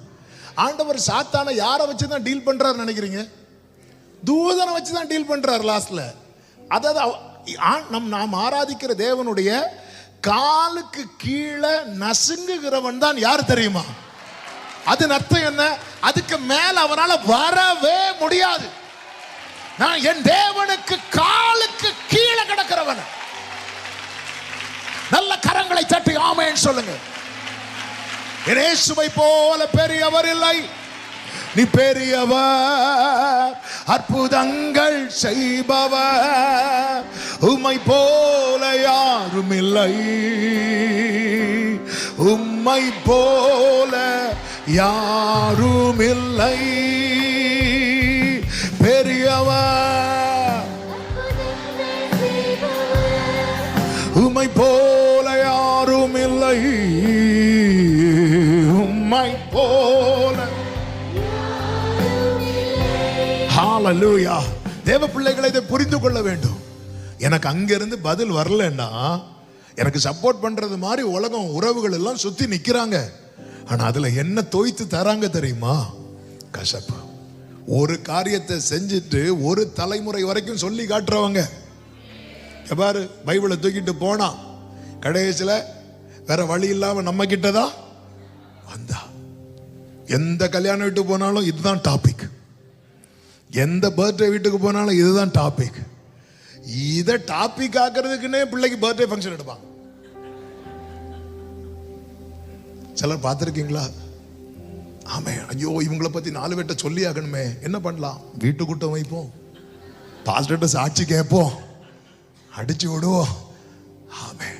Speaker 2: ஆண்டவர் சாத்தானை யாரை வச்சு தான் டீல் பண்றாரு நினைக்கிறீங்க? தூதனை வச்சு தான் டீல் பண்றாரு லாஸ்ட்ல. அதாவது நாம் ஆராதிக்கிற தேவனுடைய காலுக்கு கீழே நசுங்குகிறவன் தான் யார் தெரியுமா? அதன் அர்த்தம் என்ன? அதுக்கு மேல அவனால வரவே முடியாது. நான் என் தேவனுக்கு காலுக்கு கீழே கிடக்கிறவன். நல்ல கரங்களை தட்டி ஆமென் சொல்லுங்க. இயேசுவை போல பெரியவர் இல்லை. நீ பெரியவர், அற்புதங்கள் செய்பவர், உம்மை போல யாரும் இல்லை. உம்மை போல யாரும் இல்லை. பெரியவர், உம்மை போல யாரும் இல்லை. உம்மை போல. ஹல்லேலூயா. தேவ பிள்ளைகளை இதை புரிந்து கொள்ள வேண்டும். எனக்கு அங்கிருந்து பதில் வரலன்னா, எனக்கு சப்போர்ட் பண்றது மாதிரி உலகம் உறவுகள் எல்லாம் சுத்தி நிக்கிறாங்க. ஆனா அதுல என்ன தோய்த்து தராங்க தெரியுமா? கசப்பு. ஒரு காரியத்தை செஞ்சுட்டு ஒரு தலைமுறை வரைக்கும் சொல்லி காட்டுறவங்க. பாரு, பைபிளை தூக்கிட்டு போனா கடைசியில வேற வழி இல்லாம நம்ம கிட்டதான் வந்தா. எந்த கல்யாண வீட்டுக்கு போனாலும் இதுதான் டாபிக். எந்த பர்த்டே வீட்டுக்கு போனாலும் இதுதான் டாபிக். இதை டாபிக் ஆக்குறதுக்குன்னே பிள்ளைக்கு பர்த்டே ஃபங்க்ஷன் எடுப்பாங்க. சிலர் பார்த்துருக்கீங்களா? ஆமே, ஐயோ இவங்களை பத்தி 4 பேர்ட்ட சொல்லி ஆகணுமே, என்ன பண்ணலாம்? வீட்டு கூட்டம் வைப்போம், பாஸ்டர்ட்ட சாட்சி கேட்போம், அடிச்சு விடுவோம். ஆமே,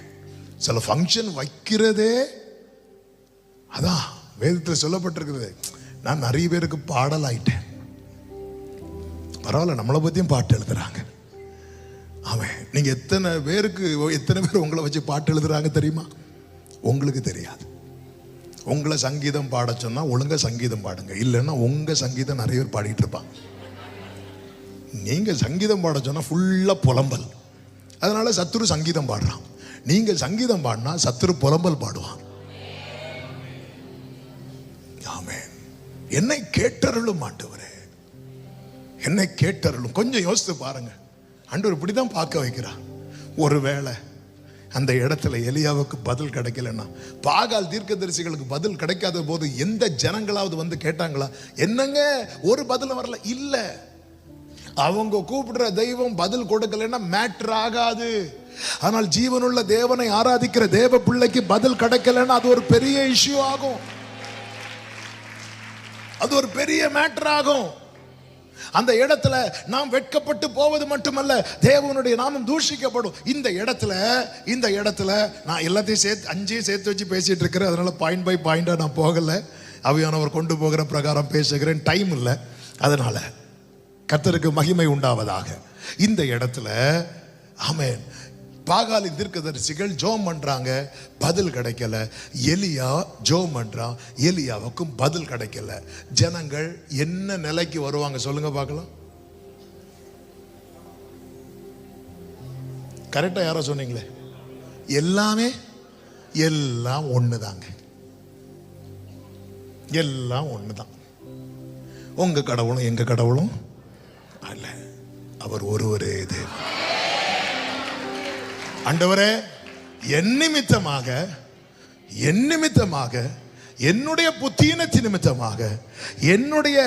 Speaker 2: சில ஃபங்க்ஷன் வைக்கிறதே அதான் வேதத்தில் சொல்லப்பட்டிருக்கிறது. நான் நிறைய பேருக்கு பாடல் ஆயிட்டேன். பரவாயில்ல, நம்மளை பத்தியும் பாட்டு எழுதுறாங்க. ஆமாம், நீங்க எத்தனை பேர் உங்களை வச்சு பாட்டு எழுதுறாங்க தெரியுமா? உங்களுக்கு தெரியாது. உங்களை சங்கீதம் பாட சொன்னா ஒழுங்கா சங்கீதம் பாடுங்க, இல்லைன்னா உங்க சங்கீதம் நிறைய பேர் பாடிட்டு இருப்பாங்க. நீங்க சங்கீதம் பாட சொன்னா ஃபுல்லா புலம்பல். அதனால சத்துரு சங்கீதம் பாடுறான். நீங்க சங்கீதம் பாடினா சத்துரு புலம்பல் பாடுவான். ஆமென். என்னை கேட்டருளும் ஆண்டவரே, என்னை கேட்டருளும். கொஞ்சம் யோசித்து பாருங்க. ஆண்டவர் இப்படிதான் பார்க்க வைக்கிறார். ஒருவேளை அந்த இடத்துல எலியாவுக்கு பதில் கிடைக்கலன்னா, பாகால் தீர்க்கதரிசிகளுக்கு பதில் கிடைக்காத போது எந்த ஜனங்களாவது கேட்டாங்களா? என்னங்க ஒரு பதில் வரல? இல்ல, அவங்க கூப்பிடுற தெய்வம் பதில் கொடுக்கலன்னா மேட்டர் ஆகாது. ஆனால் ஜீவனுள்ள தேவனை ஆராதிக்கிற தேவ பிள்ளைக்கு பதில் கிடைக்கலன்னா அது ஒரு பெரிய இஷ்யூ ஆகும். அது ஒரு பெரிய மேட்டர் ஆகும். அந்த இடத்துல நாம் வெட்கப்பட்டு போவது மட்டுமல்ல, தேவனுடைய நாமம் தூஷிக்கப்படும். இந்த இடத்துல நான் எல்லாத்தையும் சேர்த்து வச்சு பேசிட்டு இருக்கிறேன். அதனால பாயிண்ட் பை பாயிண்டா நான் போகல. அவையானவர் கொண்டு போகிற பிரகாரம் பேசுகிறேன், டைம் இல்லை. அதனால கர்த்தருக்கு மகிமை உண்டாவதாக. இந்த இடத்துல ஆமென், பாகாலின் தீர்க்கதரிசிகள் ஜோம் பண்றாங்க, பதில் கிடைக்கல. எலியா ஜோம் பண்றான், எலியாவுக்கும் பதில் கிடைக்கல. ஜனங்கள் என்ன நிலைக்கு வருவாங்க சொல்லுங்க பார்க்கலாம்? கரெக்டா யாரோ சொன்னீங்களே, எல்லாம் ஒண்ணுதாங்க. எல்லாம் ஒண்ணுதான். உங்க கடவுளும் எங்க கடவுளும் அல்ல, அவர் ஒருவரே தேவன். ஆண்டவரே, என் நிமித்தமாக என்னுடைய புத்தீனத்தின் நிமித்தமாக, என்னுடைய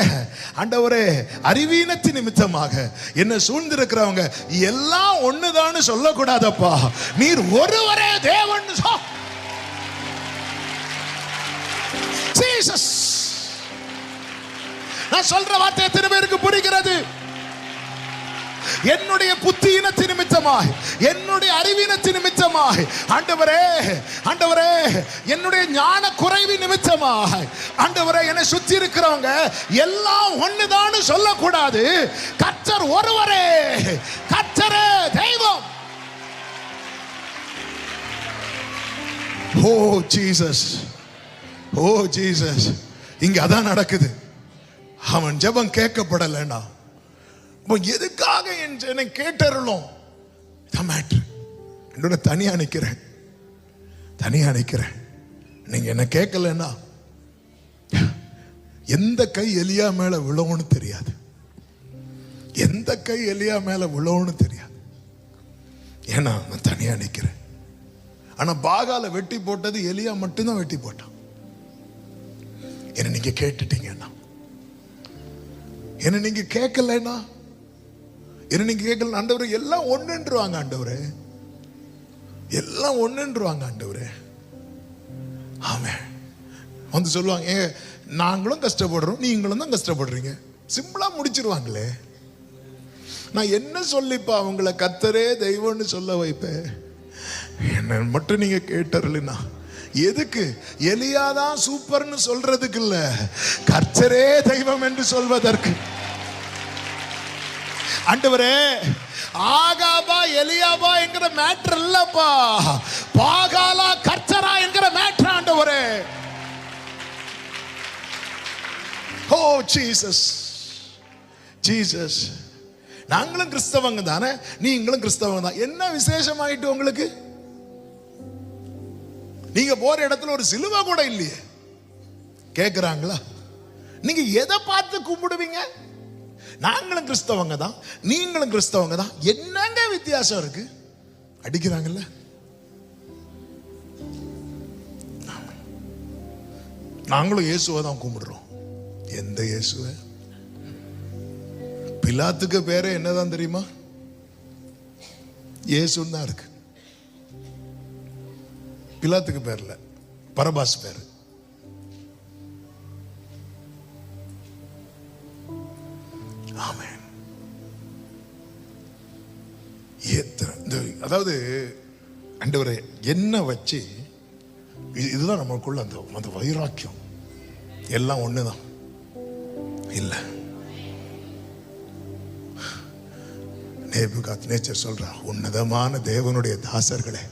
Speaker 2: ஆண்டவரே அறிவீனத்தின் நிமித்தமாக என்ன சூழ்ந்திருக்கிறவங்க எல்லாம் ஒண்ணுதான்னு சொல்லக்கூடாதப்பா. நீர் ஒருவரே தேவன். ஜீசஸ். நான் சொல்ற வார்த்தை எத்தனை பேருக்கு புரிகிறது? என்னுடைய புத்தியினத்தின் நிமித்தமாய், என்னுடைய அறிவினத்தின் நிமித்தமாய், ஆண்டவரே ஆண்டவரே என்னுடைய ஞான குறைவின் நிமித்தமாய், ஆண்டவரே என்னை சுத்தி இருக்கிறவங்க எல்லாம் ஒண்ணுதான்னு சொல்லக்கூடாது. கர்த்தர் ஒருவரே, கர்த்தரே தெய்வம். ஓ ஜீசஸ், ஓ ஜீசஸ். இங்க அதான் நடக்குது. அவன் ஜெபம் கேட்கப்படலன்னா எதுக்காக என்னை கேட்டருளும்? என்னோட தனியா நிக்கிறேன். நீங்க என்ன கேட்கலன்னா எந்த கை எலியா மேல விழவுன்னு தெரியாது. ஏன்னா நான் தனியா நிக்கிறேன். ஆனா பாகால வெட்டி போட்டது எலியா மட்டும்தான் வெட்டி போட்டான். என்ன நீங்க கேட்டுட்டீங்கன்னா, என்ன நீங்க கேட்கலன்னா, என்ன நீங்க கேட்கல, ஆண்டவரே எல்லாம் ஒண்ணுன்றுவாங்க. ஆண்டவரே எல்லாம் ஒண்ணுன்றுவாங்க. ஆண்டவரே ஆமென். வந்து சொல்லுவாங்க, நாங்களும் கஷ்டப்படுறோம், நீங்களும் தான் கஷ்டப்படுறீங்க. சிம்பிளா முடிச்சிருவாங்களே. நான் என்ன சொல்லிப்பா அவங்கள கர்த்தரே தெய்வம்னு சொல்ல வைப்பேன்? என்ன மட்டும் நீங்க கேட்டறலனா எதுக்கு? எலியாதான் சூப்பர்னு சொல்றதுக்கு இல்ல, கர்த்தரே தெய்வம் என்று சொல்வதற்கு. ஆண்டவரே, ஆகாபா எலியாபா என்கிற மேட்டர் இல்லப்பா, பாகாலா கர்த்தரா என்கிற மேட்டர். ஆண்டவரே, ஓ ஜீசஸ், ஜீசஸ். நாங்களும் கிறிஸ்தவங்க தானே, நீங்களும் கிறிஸ்தவங்க தான். என்ன விசேஷம் ஆயிட்டு உங்களுக்கு? நீங்க போற இடத்துல ஒரு சிலுவை கூட இல்லையே. கேக்குறாங்களா? நீங்க எதை பார்த்து கும்பிடுவீங்க? நாங்களும் கிறிஸ்தவங்க தான், நீங்களும் கிறிஸ்தவங்க தான். என்னங்க வித்தியாசம் இருக்கு? அடிக்கிறாங்கல்ல. நாங்களும் இயேசுவை தான் கும்பிடுறோம். எந்த இயேசுவை? பிலாத்துக்கு பேரே என்னதான் தெரியுமா? இயேசுன்னு தான் இருக்கு. பிலாத்துக்கு பேர்ல பரபாஸ் பேரு. ஆமென். அதாவது ஆண்டவரே என்ன வச்சு, இதுதான் நமக்குள்ள அந்த வைராக்கியம். எல்லாம் ஒண்ணுதான் இல்ல. நேபுகாத்நேச்சர் சொல்றா, உன்னதமான தேவனுடைய தாசர்களே,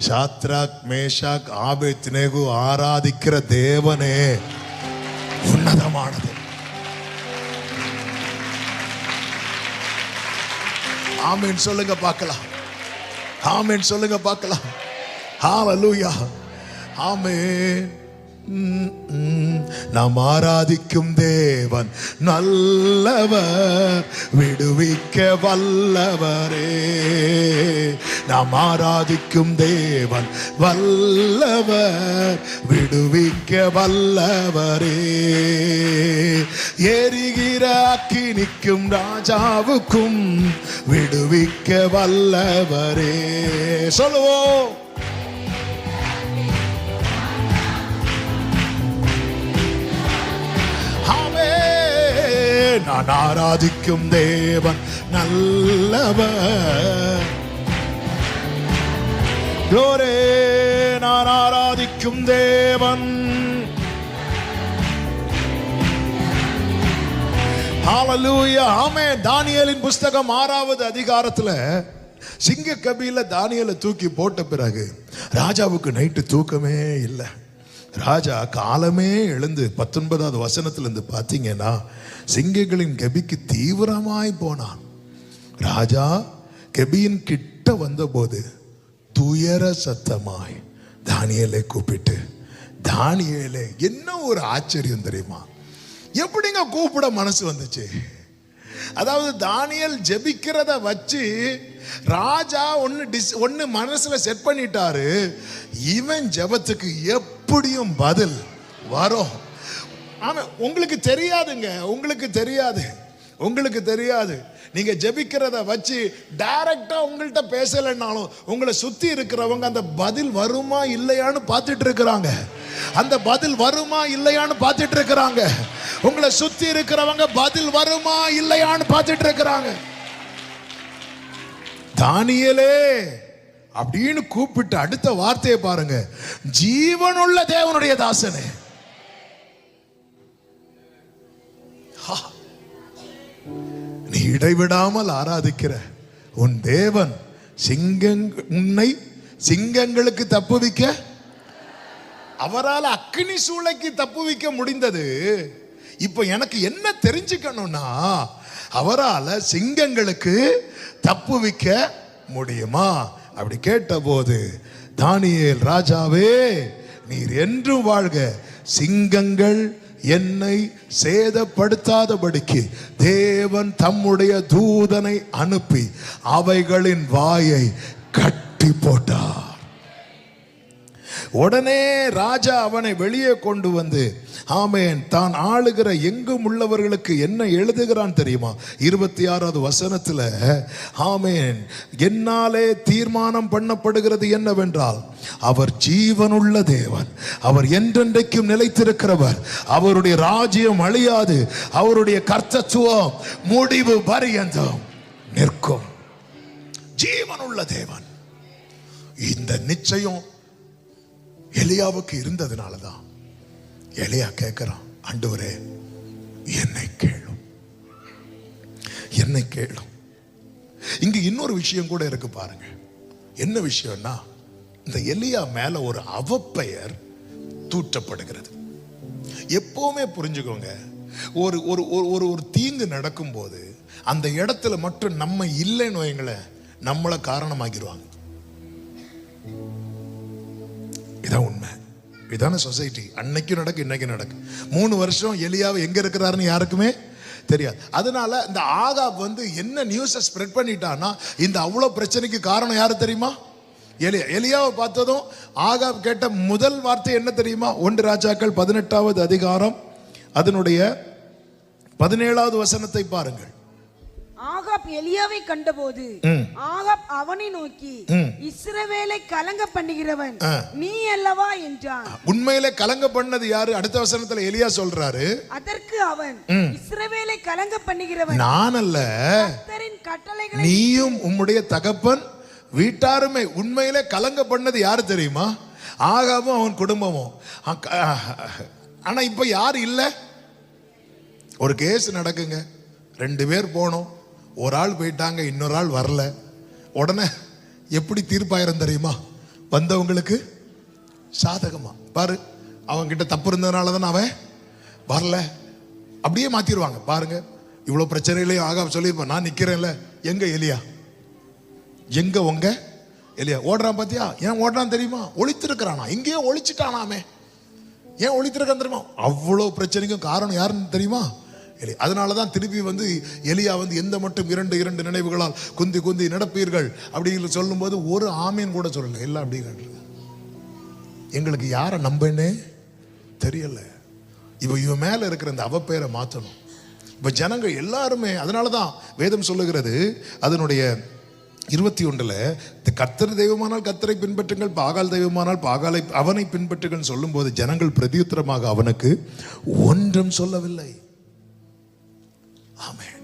Speaker 2: சாத்ராக் மேஷாக் ஆபேத்நேகோ ஆராதிக்கிற தேவனே உன்னதமானது. ஆமென் சொல்லுங்க பார்க்கலாம். ஆமென் சொல்லுங்க பார்க்கலாம். ஹalleluya. ஆமென். நாம் ஆராதிக்கும் தேவன் நல்லவர், விடுவிக்க வல்லவரே. நாம் ஆராதிக்கும் தேவன் வல்லவர், விடுவிக்க வல்லவரே. எரிகிற அக்கினிக்கும் ராஜாவுக்கும் விடுவிக்க வல்லவரே. சொல்லுவோம். நான் ஆராதிக்கும் தேவன் நல்லவர். glory. நான் ஆராதிக்கும் தேவன். ஹalleluya. ஆமென். தானியேலின் புஸ்தகம் 6வது அதிகாரத்துல சிங்க கபில தானியேலை தூக்கி போட்ட பிறகு ராஜாவுக்கு நைட்டு தூக்கமே இல்லை. ராஜா காலமே எழுந்து 19வது வசனத்திலிருந்து பார்த்தீங்கன்னா சிங்கங்களின் கெபிக்கு தீவிரமாய் போனான். ராஜா கெபியின் கிட்ட வந்தபோது துயர சத்தமாய் தானியேலை கூப்பிட்டு, தானியேலே, என்ன ஒரு ஆச்சரியம் தெரியுமா? எப்படிங்க கூப்பிட மனசு வந்துச்சு? அதாவது தானியேல் ஜெபிக்கிறத வச்சு ராஜா ஒன்னு மனசுல செட் பண்ணிட்டாரு, இவன் ஜெபத்துக்கு எப்படியும் பதில் வரும். ஆமா, உங்களுக்கு தெரியாதுங்க, உங்களுக்கு தெரியாது. நீங்க ஜெபிக்கிறத வச்சு டைரக்டா உங்கள்கிட்ட பேசலைன்னாலும் உங்களை சுத்தி இருக்கிறவங்க அந்த பதில் வருமா இல்லையான்னு பார்த்துட்டு இருக்கிறாங்க. அந்த பதில் வருமா இல்லையான்னு பார்த்துட்டு இருக்கிறாங்க. உங்களை சுத்தி இருக்கிறவங்க பதில் வருமா இல்லையான்னு பார்த்துட்டு இருக்கிறாங்க. தானியேலே அப்படின்னு கூப்பிட்டு அடுத்த வார்த்தையை பாருங்க, ஜீவனுள்ள தேவனுடைய தாசனே. நீ இடைவிடாமல் ஆராதிக்கிற உன் தேவன் உன்னை சிங்கங்களுக்கு தப்புவிக்க, அவரால் அக்கினி சூளைக்கு தப்புவிக்க முடிந்தது. இப்ப எனக்கு என்ன தெரிஞ்சுக்கணும்னா, அவரால் சிங்கங்களுக்கு தப்புவிக்க முடியுமா? அப்படி கேட்டபோது தானியேல், ராஜாவே நீர் என்றும் வாழ்க, சிங்கங்கள் என்னை சேதப்படுத்தாதபடிக்கு தேவன் தம்முடைய தூதனை அனுப்பி அவைகளின் வாயை கட்டி போட்டார். உடனே ராஜா அவனை வெளியே கொண்டு வந்து, ஆமென், தான் ஆளுகிற எங்கும் உள்ளவர்களுக்கு என்ன எழுதுகிறான் தெரியுமா? 26வது வசனத்துல, ஆமென், என்னாலே தீர்மானம் பண்ணப்படுகிறது என்னவென்றால், அவர் ஜீவனுள்ள தேவன், அவர் என்றென்றைக்கும் நிலைத்திருக்கிறவர், அவருடைய ராஜ்யம் அழியாது, அவருடைய கர்த்தத்துவம் முடிவு பரியந்தம் நிற்கும். ஜீவனுள்ள தேவன். இந்த நிச்சயம் எலியாவுக்கு இருந்ததுனாலதான் எலியா கேட்கிறான், ஆண்டவரே என்னை கேளும், என்னை கேளும். இங்க இன்னொரு விஷயம் கூட இருக்கு பாருங்க. என்ன விஷயம்னா, இந்த எலியா மேல ஒரு அவப்பெயர் தூற்றப்படுகிறது. எப்பவுமே புரிஞ்சுக்கோங்க, ஒரு ஒரு ஒரு ஒரு தீங்கு நடக்கும் போது அந்த இடத்துல மட்டும் நம்ம இல்லைன்னு வைங்களேன், நம்மளை காரணமாக்கிடுவாங்க. இதான் உண்மை, இதான சொசைட்டி. அன்னைக்கும் நடக்கு, இன்னைக்கு நடக்கு. 3 வருஷம் எலியாவை எங்க இருக்கிறாருன்னு யாருக்குமே தெரியாது. அதனால இந்த ஆகாப் என்ன நியூஸை ஸ்ப்ரெட் பண்ணிட்டான்னா, இந்த அவ்வளவு பிரச்சனைக்கு காரணம் யாரு தெரியுமா? எலியாவை பார்த்ததும் ஆகாப் கேட்ட முதல் வார்த்தை என்ன தெரியுமா? 1 ராஜாக்கள் 18வது அதிகாரம் அதனுடைய 17வது வசனத்தை பாருங்கள்.
Speaker 3: ஆகாப் எலியாவை கண்டபோது ஆகாப் அவனை நோக்கி, இஸ்ரவேலை கலங்க பண்ணுகிறவன் நீ அல்லவா என்றான்.
Speaker 2: உண்மையிலே கலங்க பண்ணது யாரு? அடுத்த வசனத்துல எலியா சொல்றாரு,
Speaker 3: அதற்கு அவன், இஸ்ரவேலை கலங்க பண்ணுகிறவன்
Speaker 2: நான் அல்ல,
Speaker 3: கர்த்தரின் கட்டளைகளை
Speaker 2: நீயும் உம்முடைய தகப்பன் வீட்டாருமே. உண்மையிலே கலங்க பண்ணது யாரு தெரியுமா? ஆகாபும் அவன் குடும்பமும். ஆனா இப்ப யாரு இல்ல? ஒரு கேஸ் நடக்குங்க, 2 பேர் போனோம், ஒரு ஆள் போயிட்டாங்க, இன்னொரு ஆள் வரல. உடனே எப்படி தீர்ப்பாயிரம் தெரியுமா? வந்தவங்களுக்கு சாதகமா. பாரு, அவங்க கிட்ட தப்பு இருந்ததுனால தான் அவன் வரல, அப்படியே மாத்திடுவாங்க. பாருங்க, இவ்வளவு பிரச்சனையிலையும் ஆகாப் சொல்லியிருப்பான், நான் நிக்கிறேன்ல, எங்க எலியா, எங்க உங்க எலியா? ஓடுறான் பாத்தியா? ஏன் ஓடுறான் தெரியுமா? ஒளித்திருக்கிறானா, எங்கேயோ ஒளிச்சுட்டானாமே. ஏன் ஒளித்திருக்கான் தெரியுமா? அவ்வளவு பிரச்சனைக்கும் காரணம் யாருன்னு தெரியுமா? அதனாலதான் திருப்பி எலியா எந்த மட்டும் 2 நினைவுகளால் குந்தி குந்தி நடப்பீர்கள் அப்படின்னு சொல்லும் போது ஒரு ஆமீன் கூட சொல்லல, எல்லாம் அப்படி காட்டுறது. எங்களுக்கு யாரை நம்பனே தெரியல. இவன் மேல இருக்கிற இந்த அவப்பெயரை மாற்றணும். இப்ப ஜனங்கள் எல்லாருமே, அதனாலதான் வேதம் சொல்லுகிறது அதனுடைய 21ல, கர்த்தர் தெய்வமானால் கர்த்தரை பின்பற்றுங்கள், பாகால் தெய்வமானால் பாகாலை அவனை பின்பற்றுங்கள் சொல்லும் போது ஜனங்கள் பிரதியுத்தரமாக அவனுக்கு ஒன்றும் சொல்லவில்லை. ஆமென்.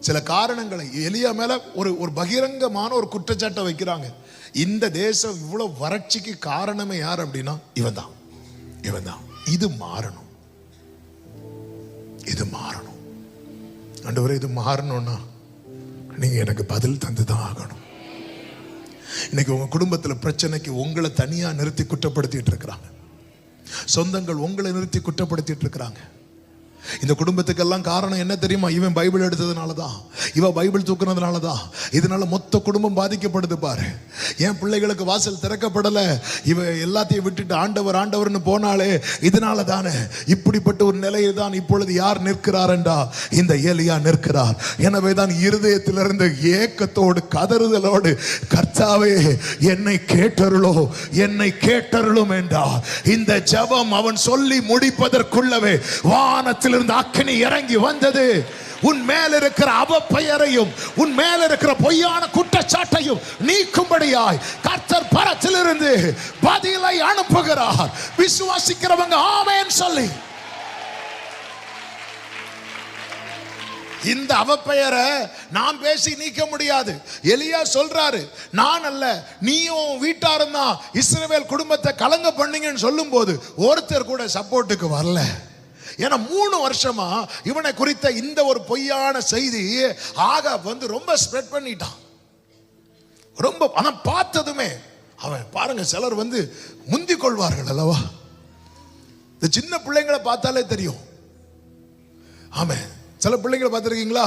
Speaker 2: சில காரணங்களை எலியா மேல ஒரு பகிரங்கமான ஒரு குற்றச்சாட்டை வைக்கிறாங்க. இந்த தேசம் இவ்வளவு வறட்சிக்கு காரணமே யார் அப்படின்னா இவன் தான். இது மாறணும், இது மாறணும். ஆண்டவரே, இது மாறணும்னா நீங்க எனக்கு பதில் தந்துதான் ஆகணும். இன்னைக்கு உங்க குடும்பத்துல பிரச்சனைக்கு உங்களை தனியா நிறுத்தி குற்றப்படுத்திட்டு இருக்கிறாங்க. சொந்தங்கள் உங்களை நிறுத்தி குற்றப்படுத்திட்டு இருக்கிறாங்க. இந்த குடும்பத்துக்கெல்லாம் காரணம் என்ன தெரியுமா? இவன் பைபிள் எடுத்ததுனாலதான், இவ பைபிள் தூக்குனதுனாலதான். இதனால மொத்த குடும்பம் பாதிக்கப்படுது பாரு. என் பிள்ளைகளுக்கு வாசல் திறக்கப்படல, இவ எல்லாத்தையும் விட்டுட்டு ஆண்டவர் ஆண்டவர்னு போனாலே இதனால தானே. இப்படிப்பட்ட ஒரு நிலையில் தான் இப்பொழுது யார் நிற்கிறார் என்றா, இந்த எலியா நிற்கிறார். எனவே தான் இருதயத்திலிருந்து ஏக்கத்தோடு கதறுதலோடு, கர்த்தாவே என்னை கேட்டருளோ, என்னை கேட்டருளும் என்றார். இந்த ஜெபம் அவன் சொல்லி முடிப்பதற்குள்ளவே வானத்தில் இருந்து அக்கினி இறங்கி வந்தது. உன் மேல் இருக்கிற அவப்பெயரையும் உன் மேல் இருக்கிற பொய்யான குற்றச்சாட்டையும் நீக்கும்படியாய் கர்த்தர் பரத்திலிருந்து பதிலை அனுப்புகிறார். விசுவாசிக்கிறவங்க ஆமென் சொல்லி. இந்த அவப்பெயரை நான் பேசி நீக்க முடியாது. எலியா சொல்றாரு, நான் அல்ல நீயும் வீட்டாரும் தான் இஸ்ரவேல் குடும்பத்தை கலங்க பண்ணீங்கன்னு சொல்லும் போது ஒருத்தர் கூட சப்போர்ட்டுக்கு வரல. ஏன்னா 3 வருஷமா இவனை குறித்த இந்த ஒரு பொய்யான செய்தி ஆகாப் ரொம்ப ஸ்ப்ரெட் பண்ணிட்டான். ரொம்ப ஆனா பார்த்ததுமே அவன் பாருங்க, சிலர் முந்திக் கொள்வார்கள் அல்லவா. இந்த சின்ன பிள்ளைங்களை பார்த்தாலே தெரியும். ஆமே, சில பிள்ளைங்களை பார்த்துருக்கீங்களா?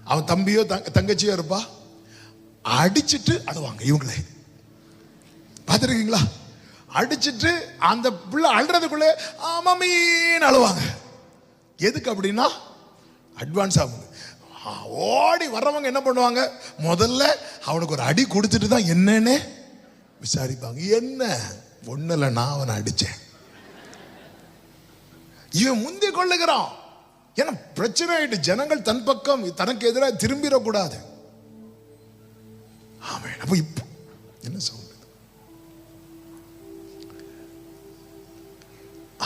Speaker 2: அவன் தம்பியோ தங்கச்சியோ இருப்பா, அடிச்சிட்டு அழுவாங்க. இவங்களே பார்த்துருக்கீங்களா? அடிச்சிட்டு அந்த பிள்ளை அழுறதுக்குள்ளே மம்மின்னு அழுவாங்க. எதுக்கு அப்படின்னா அட்வான்ஸ் ஆகுது. ஓடி வர்றவங்க என்ன பண்ணுவாங்க, முதல்ல அவனுக்கு ஒரு அடி கொடுத்துட்டு தான் என்னன்னு விசாரிப்பாங்க. என்ன ஒண்ணு இல்லை, நான் அவனை அடிச்சேன். இவன் முந்தி கொள்ளுகிறான். ஏன்னா பிரச்சனை ஆயிட்டு, ஜனங்கள் தன் பக்கம் தனக்கு எதிராக திரும்பிடக்கூடாது. ஆமே. அப்ப இப்போ என்ன சொல்றது?